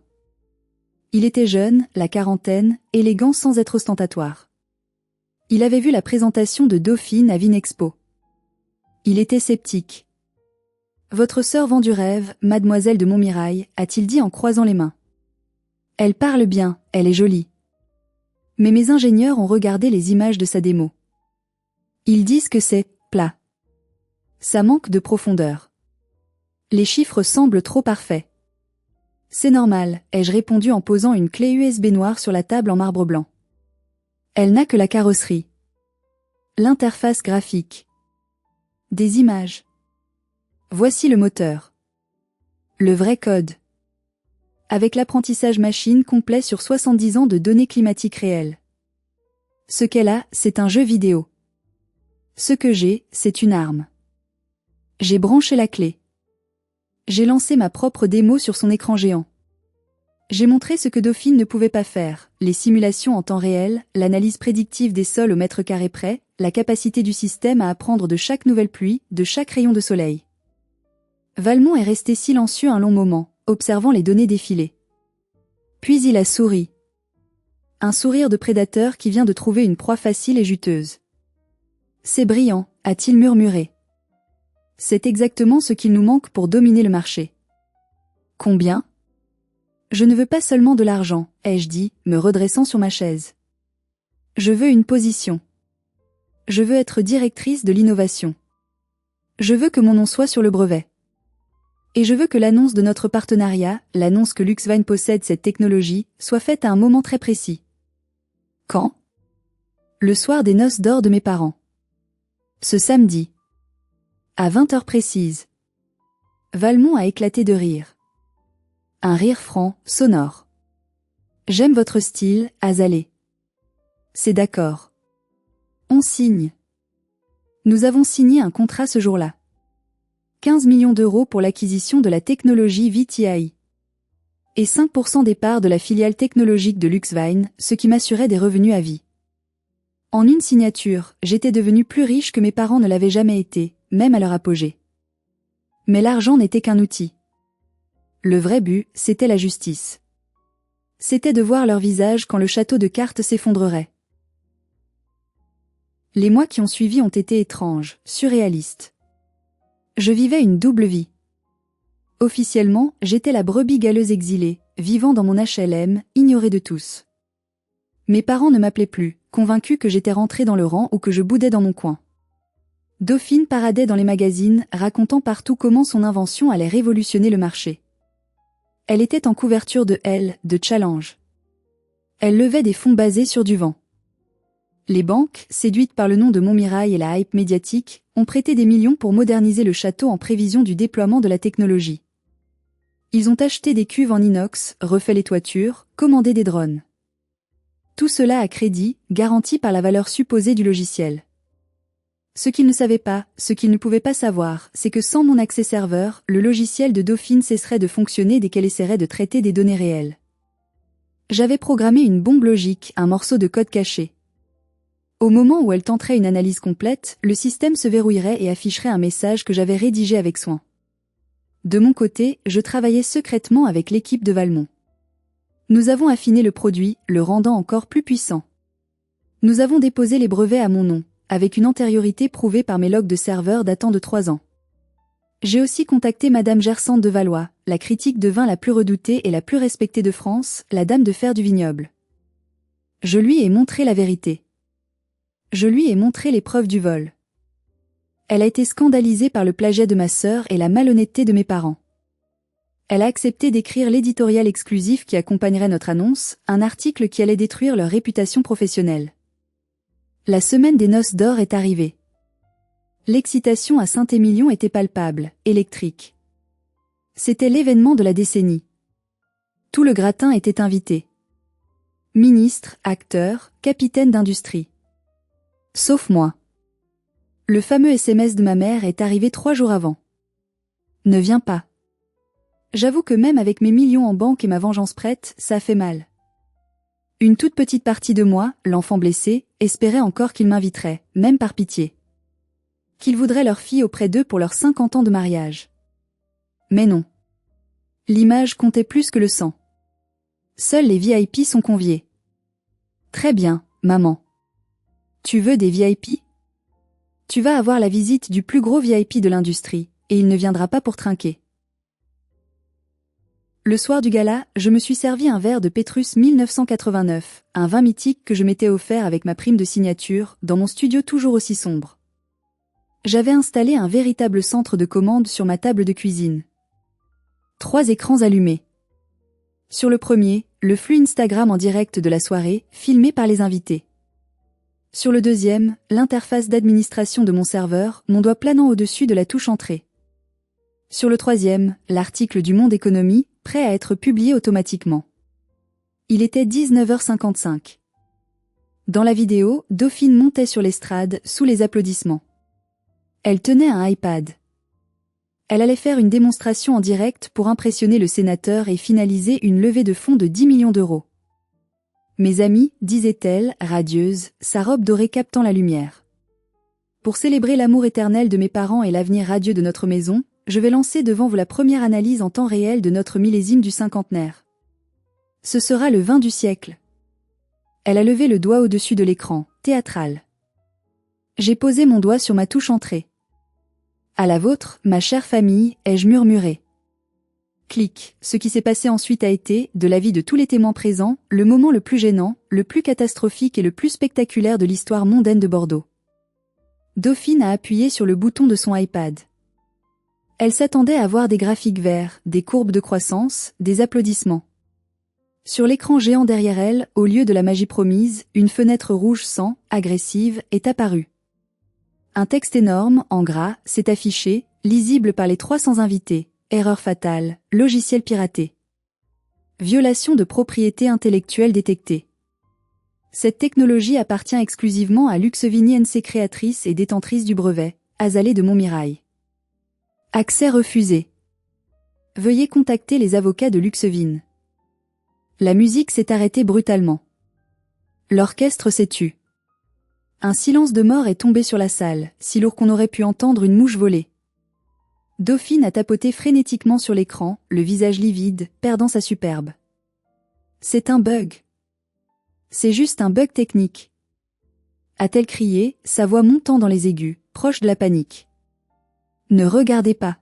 Il était jeune, la quarantaine, élégant sans être ostentatoire. Il avait vu la présentation de Dauphine à Vinexpo. Il était sceptique. « Votre sœur vend du rêve, mademoiselle de Montmirail », a-t-il dit en croisant les mains. « Elle parle bien, elle est jolie. » Mais mes ingénieurs ont regardé les images de sa démo. Ils disent que c'est plat. Ça manque de profondeur. Les chiffres semblent trop parfaits. C'est normal, ai-je répondu en posant une clé USB noire sur la table en marbre blanc. Elle n'a que la carrosserie. L'interface graphique. Des images. Voici le moteur. Le vrai code. Avec l'apprentissage machine complet sur 70 ans de données climatiques réelles. Ce qu'elle a, c'est un jeu vidéo. Ce que j'ai, c'est une arme. J'ai branché la clé. J'ai lancé ma propre démo sur son écran géant. J'ai montré ce que Dauphine ne pouvait pas faire, les simulations en temps réel, l'analyse prédictive des sols au mètre carré près, la capacité du système à apprendre de chaque nouvelle pluie, de chaque rayon de soleil. Valmont est resté silencieux un long moment, observant les données défiler. Puis il a souri. Un sourire de prédateur qui vient de trouver une proie facile et juteuse. C'est brillant, a-t-il murmuré. C'est exactement ce qu'il nous manque pour dominer le marché. Combien ? Je ne veux pas seulement de l'argent, ai-je dit, me redressant sur ma chaise. Je veux une position. Je veux être directrice de l'innovation. Je veux que mon nom soit sur le brevet. Et je veux que l'annonce de notre partenariat, l'annonce que Luxvine possède cette technologie, soit faite à un moment très précis. Quand ? Le soir des noces d'or de mes parents. Ce samedi. À 20h précises. Valmont a éclaté de rire. Un rire franc, sonore. J'aime votre style, Azalée. C'est d'accord. On signe. Nous avons signé un contrat ce jour-là. 15 millions d'euros pour l'acquisition de la technologie VTI. Et 5% des parts de la filiale technologique de Luxvine, ce qui m'assurait des revenus à vie. En une signature, j'étais devenu plus riche que mes parents ne l'avaient jamais été, même à leur apogée. Mais l'argent n'était qu'un outil. Le vrai but, c'était la justice. C'était de voir leur visage quand le château de cartes s'effondrerait. Les mois qui ont suivi ont été étranges, surréalistes. Je vivais une double vie. Officiellement, j'étais la brebis galeuse exilée, vivant dans mon HLM, ignorée de tous. Mes parents ne m'appelaient plus, convaincus que j'étais rentrée dans le rang ou que je boudais dans mon coin. Dauphine paradait dans les magazines, racontant partout comment son invention allait révolutionner le marché. Elle était en couverture de Elle, de Challenge. Elle levait des fonds basés sur du vent. Les banques, séduites par le nom de Montmirail et la hype médiatique, ont prêté des millions pour moderniser le château en prévision du déploiement de la technologie. Ils ont acheté des cuves en inox, refait les toitures, commandé des drones. Tout cela à crédit, garanti par la valeur supposée du logiciel. Ce qu'ils ne savaient pas, ce qu'ils ne pouvaient pas savoir, c'est que sans mon accès serveur, le logiciel de Dauphine cesserait de fonctionner dès qu'elle essaierait de traiter des données réelles. J'avais programmé une bombe logique, un morceau de code caché. Au moment où elle tenterait une analyse complète, le système se verrouillerait et afficherait un message que j'avais rédigé avec soin. De mon côté, je travaillais secrètement avec l'équipe de Valmont. Nous avons affiné le produit, le rendant encore plus puissant. Nous avons déposé les brevets à mon nom, avec une antériorité prouvée par mes logs de serveur datant de 3 ans. J'ai aussi contacté Madame Gersante de Valois, la critique de vin la plus redoutée et la plus respectée de France, la dame de fer du vignoble. Je lui ai montré la vérité. Je lui ai montré les preuves du vol. Elle a été scandalisée par le plagiat de ma sœur et la malhonnêteté de mes parents. Elle a accepté d'écrire l'éditorial exclusif qui accompagnerait notre annonce, un article qui allait détruire leur réputation professionnelle. La semaine des noces d'or est arrivée. L'excitation à Saint-Émilion était palpable, électrique. C'était l'événement de la décennie. Tout le gratin était invité. Ministres, acteurs, capitaines d'industrie. Sauf moi. Le fameux SMS de ma mère est arrivé 3 jours avant. Ne viens pas. J'avoue que même avec mes millions en banque et ma vengeance prête, ça a fait mal. Une toute petite partie de moi, l'enfant blessé, espérait encore qu'ils m'inviteraient, même par pitié. Qu'ils voudraient leur fille auprès d'eux pour leurs 50 ans de mariage. Mais non. L'image comptait plus que le sang. Seuls les VIP sont conviés. Très bien, maman. Tu veux des VIP ? Tu vas avoir la visite du plus gros VIP de l'industrie, et il ne viendra pas pour trinquer. Le soir du gala, je me suis servi un verre de Pétrus 1989, un vin mythique que je m'étais offert avec ma prime de signature, dans mon studio toujours aussi sombre. J'avais installé un véritable centre de commande sur ma table de cuisine. 3 écrans allumés. Sur le premier, le flux Instagram en direct de la soirée, filmé par les invités. Sur le deuxième, l'interface d'administration de mon serveur, mon doigt planant au-dessus de la touche entrée. Sur le troisième, l'article du Monde Économie, prêt à être publié automatiquement. Il était 19h55. Dans la vidéo, Dauphine montait sur l'estrade, sous les applaudissements. Elle tenait un iPad. Elle allait faire une démonstration en direct pour impressionner le sénateur et finaliser une levée de fonds de 10 millions d'euros. Mes amis, disait-elle, radieuse, sa robe dorée captant la lumière. Pour célébrer l'amour éternel de mes parents et l'avenir radieux de notre maison, je vais lancer devant vous la première analyse en temps réel de notre millésime du cinquantenaire. Ce sera le vin du siècle. Elle a levé le doigt au-dessus de l'écran, théâtral. J'ai posé mon doigt sur ma touche entrée. À la vôtre, ma chère famille, ai-je murmuré. Clic, ce qui s'est passé ensuite a été, de l'avis de tous les témoins présents, le moment le plus gênant, le plus catastrophique et le plus spectaculaire de l'histoire mondaine de Bordeaux. Dauphine a appuyé sur le bouton de son iPad. Elle s'attendait à voir des graphiques verts, des courbes de croissance, des applaudissements. Sur l'écran géant derrière elle, au lieu de la magie promise, une fenêtre rouge sang, agressive, est apparue. Un texte énorme, en gras, s'est affiché, lisible par les 300 invités. Erreur fatale, logiciel piraté. Violation de propriété intellectuelle détectée. Cette technologie appartient exclusivement à Luxevini NC, créatrice et détentrice du brevet, Azalée de Montmirail. Accès refusé. Veuillez contacter les avocats de Luxevin. La musique s'est arrêtée brutalement. L'orchestre s'est tu. Un silence de mort est tombé sur la salle, si lourd qu'on aurait pu entendre une mouche voler. Dauphine a tapoté frénétiquement sur l'écran, le visage livide, perdant sa superbe. C'est un bug. C'est juste un bug technique. A-t-elle crié, sa voix montant dans les aigus, proche de la panique. Ne regardez pas.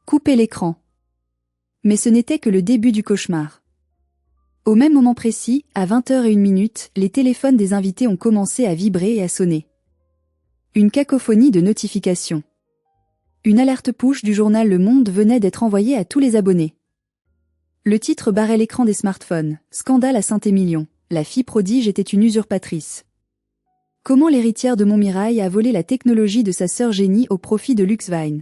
Coupez l'écran. Mais ce n'était que le début du cauchemar. Au même moment précis, à 20h01, les téléphones des invités ont commencé à vibrer et à sonner. Une cacophonie de notifications. Une alerte push du journal Le Monde venait d'être envoyée à tous les abonnés. Le titre barrait l'écran des smartphones. Scandale à Saint-Émilion. La fille prodige était une usurpatrice. Comment l'héritière de Montmirail a volé la technologie de sa sœur génie au profit de Luxevin.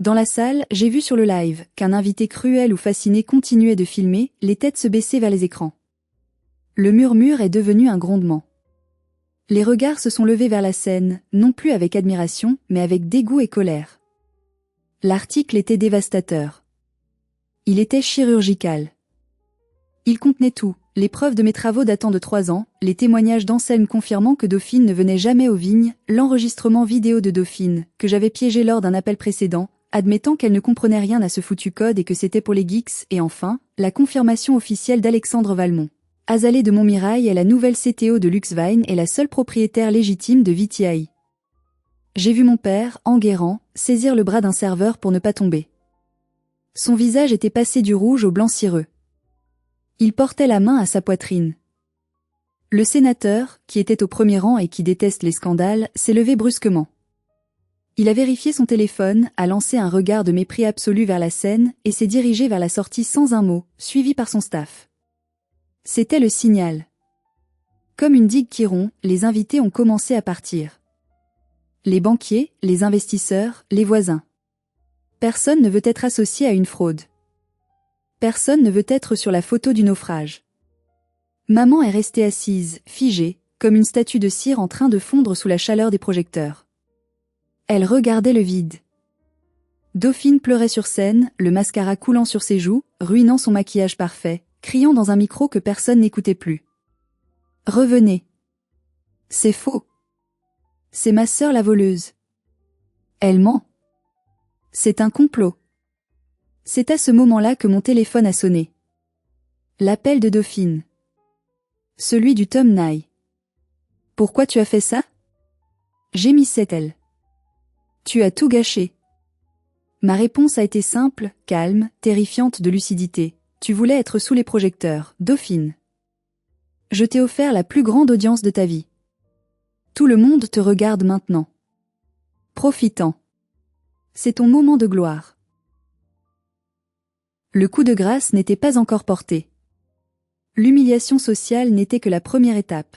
Dans la salle, j'ai vu sur le live qu'un invité cruel ou fasciné continuait de filmer, les têtes se baissaient vers les écrans. Le murmure est devenu un grondement. Les regards se sont levés vers la scène, non plus avec admiration, mais avec dégoût et colère. L'article était dévastateur. Il était chirurgical. Il contenait tout, les preuves de mes travaux datant de 3 ans, les témoignages d'Anselme confirmant que Dauphine ne venait jamais aux vignes, l'enregistrement vidéo de Dauphine, que j'avais piégé lors d'un appel précédent, admettant qu'elle ne comprenait rien à ce foutu code et que c'était pour les geeks, et enfin, la confirmation officielle d'Alexandre Valmont. Azalée de Montmirail est la nouvelle CTO de Luxevin et la seule propriétaire légitime de VTI. J'ai vu mon père, Enguerrand, saisir le bras d'un serveur pour ne pas tomber. Son visage était passé du rouge au blanc cireux. Il portait la main à sa poitrine. Le sénateur, qui était au premier rang et qui déteste les scandales, s'est levé brusquement. Il a vérifié son téléphone, a lancé un regard de mépris absolu vers la scène et s'est dirigé vers la sortie sans un mot, suivi par son staff. C'était le signal. Comme une digue qui rompt, les invités ont commencé à partir. Les banquiers, les investisseurs, les voisins. Personne ne veut être associé à une fraude. Personne ne veut être sur la photo du naufrage. Maman est restée assise, figée, comme une statue de cire en train de fondre sous la chaleur des projecteurs. Elle regardait le vide. Dauphine pleurait sur scène, le mascara coulant sur ses joues, ruinant son maquillage parfait, criant dans un micro que personne n'écoutait plus. « Revenez. C'est faux. C'est ma sœur la voleuse. Elle ment. C'est un complot. » C'est à ce moment-là que mon téléphone a sonné. L'appel de Dauphine. Celui du Tom Nye. « Pourquoi tu as fait ça ?» gémissait-elle. « Tu as tout gâché. » Ma réponse a été simple, calme, terrifiante de lucidité. Tu voulais être sous les projecteurs, Dauphine. Je t'ai offert la plus grande audience de ta vie. Tout le monde te regarde maintenant. Profitant. C'est ton moment de gloire. Le coup de grâce n'était pas encore porté. L'humiliation sociale n'était que la première étape.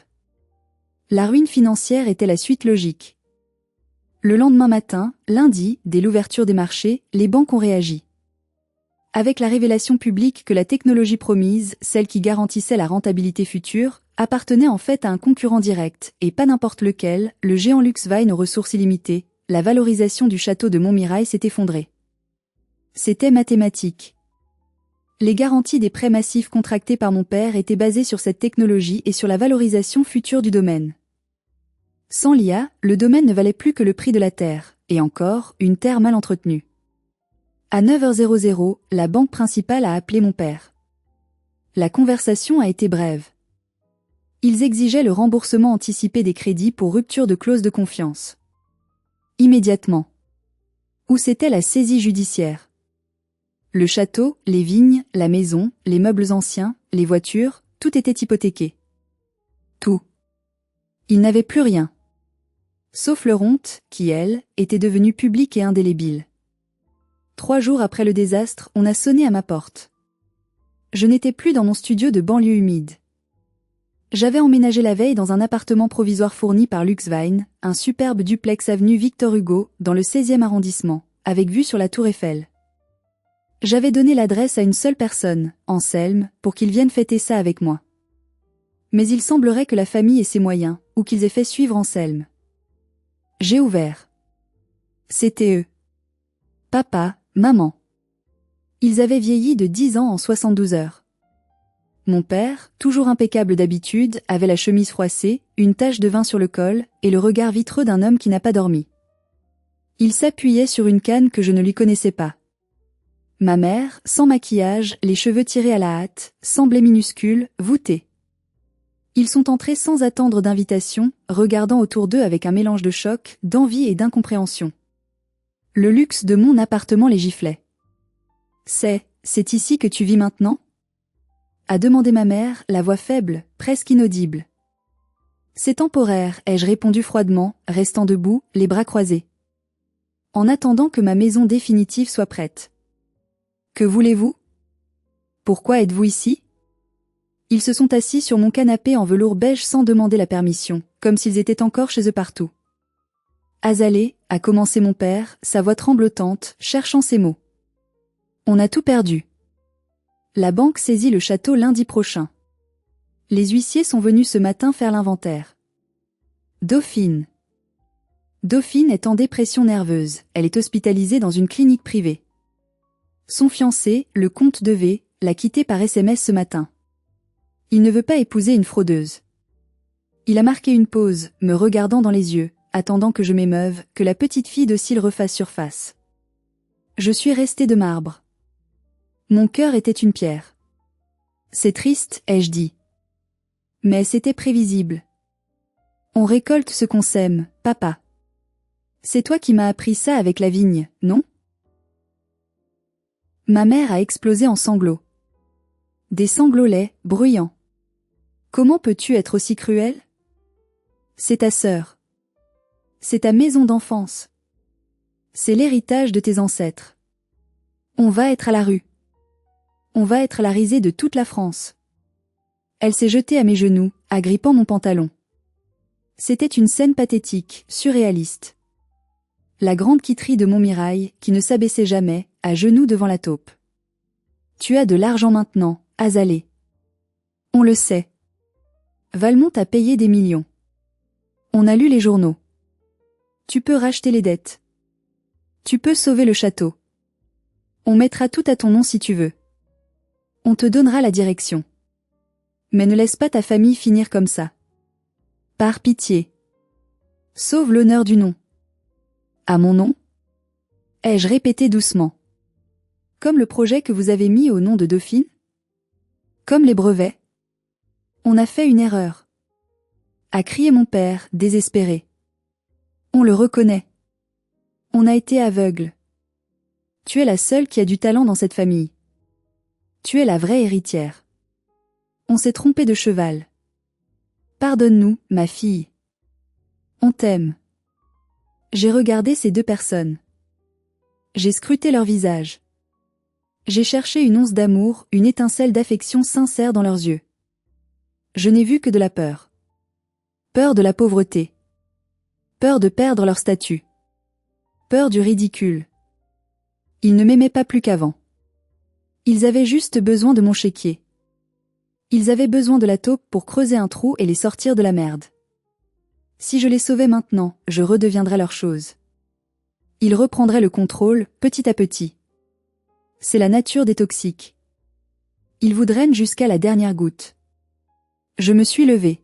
La ruine financière était la suite logique. Le lendemain matin, lundi, dès l'ouverture des marchés, les banques ont réagi. Avec la révélation publique que la technologie promise, celle qui garantissait la rentabilité future, appartenait en fait à un concurrent direct, et pas n'importe lequel, le géant Luxevin aux ressources illimitées, la valorisation du château de Montmirail s'est effondrée. C'était mathématique. Les garanties des prêts massifs contractés par mon père étaient basées sur cette technologie et sur la valorisation future du domaine. Sans l'IA, le domaine ne valait plus que le prix de la terre, et encore, une terre mal entretenue. À 9h00, la banque principale a appelé mon père. La conversation a été brève. Ils exigeaient le remboursement anticipé des crédits pour rupture de clause de confiance. Immédiatement. Où c'était la saisie judiciaire? Le château, les vignes, la maison, les meubles anciens, les voitures, tout était hypothéqué. Tout. Ils n'avaient plus rien. Sauf leur honte, qui, elle, était devenue publique et indélébile. 3 jours après le désastre, on a sonné à ma porte. Je n'étais plus dans mon studio de banlieue humide. J'avais emménagé la veille dans un appartement provisoire fourni par Luxvine, un superbe duplex avenue Victor Hugo, dans le 16e arrondissement, avec vue sur la Tour Eiffel. J'avais donné l'adresse à une seule personne, Anselme, pour qu'il vienne fêter ça avec moi. Mais il semblerait que la famille ait ses moyens, ou qu'ils aient fait suivre Anselme. J'ai ouvert. C'était eux. Papa, maman. Ils avaient vieilli de 10 ans en 72 heures. Mon père, toujours impeccable d'habitude, avait la chemise froissée, une tache de vin sur le col, et le regard vitreux d'un homme qui n'a pas dormi. Il s'appuyait sur une canne que je ne lui connaissais pas. Ma mère, sans maquillage, les cheveux tirés à la hâte, semblait minuscule, voûtée. Ils sont entrés sans attendre d'invitation, regardant autour d'eux avec un mélange de choc, d'envie et d'incompréhension. Le luxe de mon appartement les giflait. C'est ici que tu vis maintenant ? A demandé ma mère, la voix faible, presque inaudible. C'est temporaire, ai-je répondu froidement, restant debout, les bras croisés. En attendant que ma maison définitive soit prête. Que voulez-vous ? Pourquoi êtes-vous ici ? Ils se sont assis sur mon canapé en velours beige sans demander la permission, comme s'ils étaient encore chez eux partout. Azalée, a commencé mon père, sa voix tremblotante, cherchant ses mots. On a tout perdu. La banque saisit le château lundi prochain. Les huissiers sont venus ce matin faire l'inventaire. Dauphine. Dauphine est en dépression nerveuse, elle est hospitalisée dans une clinique privée. Son fiancé, le comte de V, l'a quittée par SMS ce matin. Il ne veut pas épouser une fraudeuse. Il a marqué une pause, me regardant dans les yeux, attendant que je m'émeuve, que la petite fille docile refasse surface. Je suis restée de marbre. Mon cœur était une pierre. C'est triste, ai-je dit. Mais c'était prévisible. On récolte ce qu'on sème, papa. C'est toi qui m'as appris ça avec la vigne, non ? Ma mère a explosé en sanglots. Des sanglots laids, bruyants. Comment peux-tu être aussi cruel ? C'est ta sœur. C'est ta maison d'enfance. C'est l'héritage de tes ancêtres. On va être à la rue. On va être la risée de toute la France. Elle s'est jetée à mes genoux, agrippant mon pantalon. C'était une scène pathétique, surréaliste. La grande quitterie de Montmirail, qui ne s'abaissait jamais, à genoux devant la taupe. Tu as de l'argent maintenant, Azalée. On le sait. Valmont a payé des millions. On a lu les journaux. Tu peux racheter les dettes. Tu peux sauver le château. On mettra tout à ton nom si tu veux. On te donnera la direction. Mais ne laisse pas ta famille finir comme ça. Par pitié. Sauve l'honneur du nom. À mon nom ? Ai-je répété doucement. Comme le projet que vous avez mis au nom de Dauphine ? Comme les brevets ? On a fait une erreur. A crié mon père, désespéré. On le reconnaît. On a été aveugle. Tu es la seule qui a du talent dans cette famille. Tu es la vraie héritière. On s'est trompé de cheval. Pardonne-nous, ma fille. On t'aime. J'ai regardé ces 2 personnes. J'ai scruté leur visage. J'ai cherché une once d'amour, une étincelle d'affection sincère dans leurs yeux. Je n'ai vu que de la peur. Peur de la pauvreté. Peur de perdre leur statut. Peur du ridicule. Ils ne m'aimaient pas plus qu'avant. Ils avaient juste besoin de mon chéquier. Ils avaient besoin de la taupe pour creuser un trou et les sortir de la merde. Si je les sauvais maintenant, je redeviendrais leur chose. il reprendrait le contrôle, petit à petit. C'est la nature des toxiques. Ils vous drainent jusqu'à la dernière goutte. Je me suis levée.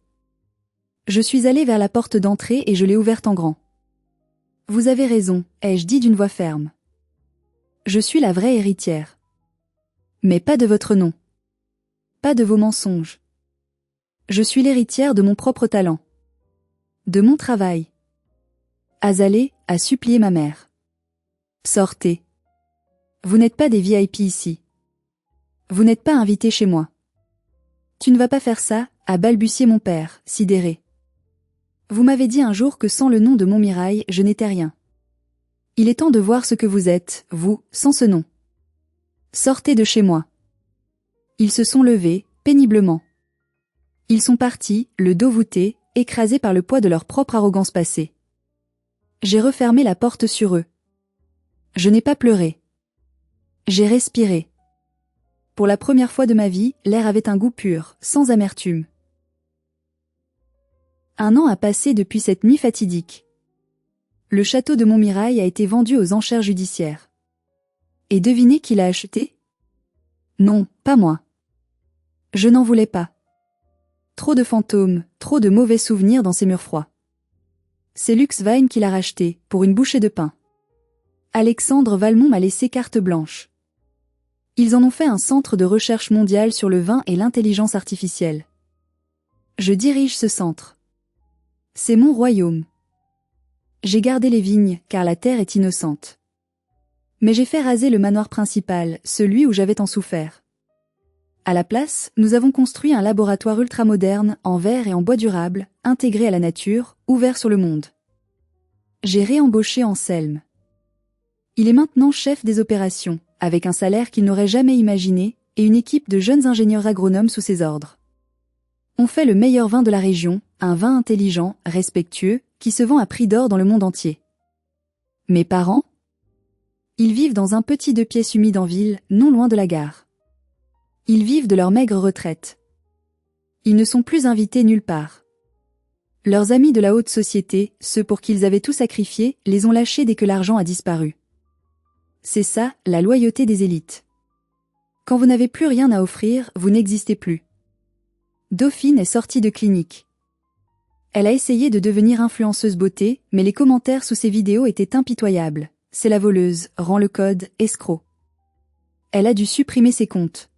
Je suis allée vers la porte d'entrée et je l'ai ouverte en grand. Vous avez raison, ai-je dit d'une voix ferme. Je suis la vraie héritière. Mais pas de votre nom. Pas de vos mensonges. Je suis l'héritière de mon propre talent. De mon travail. Azalée a supplié ma mère. Sortez. Vous n'êtes pas des VIP ici. Vous n'êtes pas invité chez moi. Tu ne vas pas faire ça, a balbutié mon père, sidéré. Vous m'avez dit un jour que sans le nom de Montmirail, je n'étais rien. Il est temps de voir ce que vous êtes, vous, sans ce nom. Sortez de chez moi. Ils se sont levés, péniblement. Ils sont partis, le dos voûté, écrasés par le poids de leur propre arrogance passée. J'ai refermé la porte sur eux. Je n'ai pas pleuré. J'ai respiré. Pour la première fois de ma vie, l'air avait un goût pur, sans amertume. 1 an a passé depuis cette nuit fatidique. Le château de Montmirail a été vendu aux enchères judiciaires. Et devinez qui l'a acheté? Non, pas moi. Je n'en voulais pas. Trop de fantômes, trop de mauvais souvenirs dans ces murs froids. C'est Lux Vine qui l'a racheté, pour une bouchée de pain. Alexandre Valmont m'a laissé carte blanche. Ils en ont fait un centre de recherche mondiale sur le vin et l'intelligence artificielle. Je dirige ce centre. C'est mon royaume. J'ai gardé les vignes, car la terre est innocente. Mais j'ai fait raser le manoir principal, celui où j'avais tant souffert. À la place, nous avons construit un laboratoire ultramoderne, en verre et en bois durable, intégré à la nature, ouvert sur le monde. J'ai réembauché Anselme. Il est maintenant chef des opérations, avec un salaire qu'il n'aurait jamais imaginé, et une équipe de jeunes ingénieurs agronomes sous ses ordres. On fait le meilleur vin de la région, un vin intelligent, respectueux, qui se vend à prix d'or dans le monde entier. Mes parents? Ils vivent dans un petit 2 pièces humide en ville, non loin de la gare. Ils vivent de leur maigre retraite. Ils ne sont plus invités nulle part. Leurs amis de la haute société, ceux pour qui ils avaient tout sacrifié, les ont lâchés dès que l'argent a disparu. C'est ça, la loyauté des élites. Quand vous n'avez plus rien à offrir, vous n'existez plus. Dauphine est sortie de clinique. Elle a essayé de devenir influenceuse beauté, mais les commentaires sous ses vidéos étaient impitoyables. C'est la voleuse, rend le code, escroc. Elle a dû supprimer ses comptes.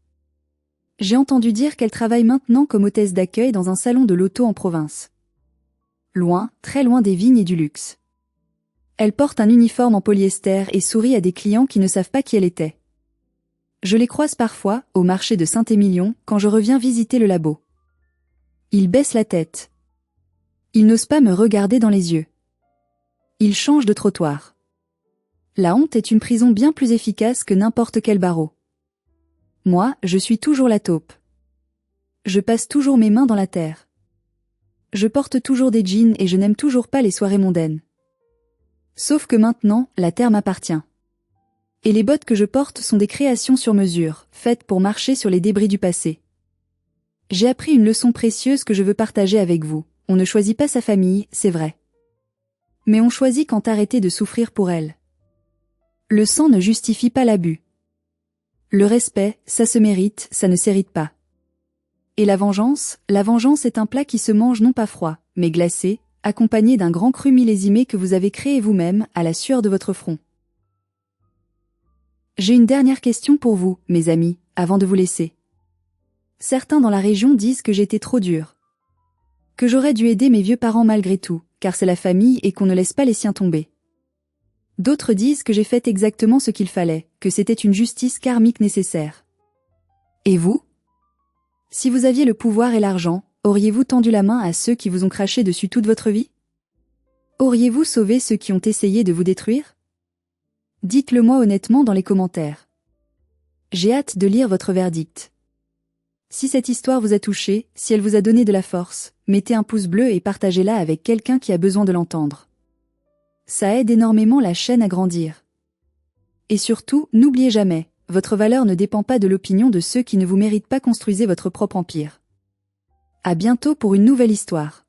J'ai entendu dire qu'elle travaille maintenant comme hôtesse d'accueil dans un salon de l'auto en province. Loin, très loin des vignes et du luxe. Elle porte un uniforme en polyester et sourit à des clients qui ne savent pas qui elle était. Je les croise parfois, au marché de Saint-Émilion, quand je reviens visiter le labo. Ils baissent la tête. Ils n'osent pas me regarder dans les yeux. Ils changent de trottoir. La honte est une prison bien plus efficace que n'importe quel barreau. Moi, je suis toujours la taupe. Je passe toujours mes mains dans la terre. Je porte toujours des jeans et je n'aime toujours pas les soirées mondaines. Sauf que maintenant, la terre m'appartient. Et les bottes que je porte sont des créations sur mesure, faites pour marcher sur les débris du passé. J'ai appris une leçon précieuse que je veux partager avec vous. On ne choisit pas sa famille, c'est vrai. Mais on choisit quand arrêter de souffrir pour elle. Le sang ne justifie pas l'abus. Le respect, ça se mérite, ça ne s'hérite pas. Et la vengeance est un plat qui se mange non pas froid, mais glacé, accompagné d'un grand cru millésimé que vous avez créé vous-même à la sueur de votre front. J'ai une dernière question pour vous, mes amis, avant de vous laisser. Certains dans la région disent que j'ai été trop dur. Que j'aurais dû aider mes vieux parents malgré tout, car c'est la famille et qu'on ne laisse pas les siens tomber. D'autres disent que j'ai fait exactement ce qu'il fallait, que c'était une justice karmique nécessaire. Et vous? Si vous aviez le pouvoir et l'argent, auriez-vous tendu la main à ceux qui vous ont craché dessus toute votre vie? Auriez-vous sauvé ceux qui ont essayé de vous détruire? Dites-le moi honnêtement dans les commentaires. J'ai hâte de lire votre verdict. Si cette histoire vous a touché, si elle vous a donné de la force, mettez un pouce bleu et partagez-la avec quelqu'un qui a besoin de l'entendre. Ça aide énormément la chaîne à grandir. Et surtout, n'oubliez jamais, votre valeur ne dépend pas de l'opinion de ceux qui ne vous méritent pas. Construisez votre propre empire. À bientôt pour une nouvelle histoire.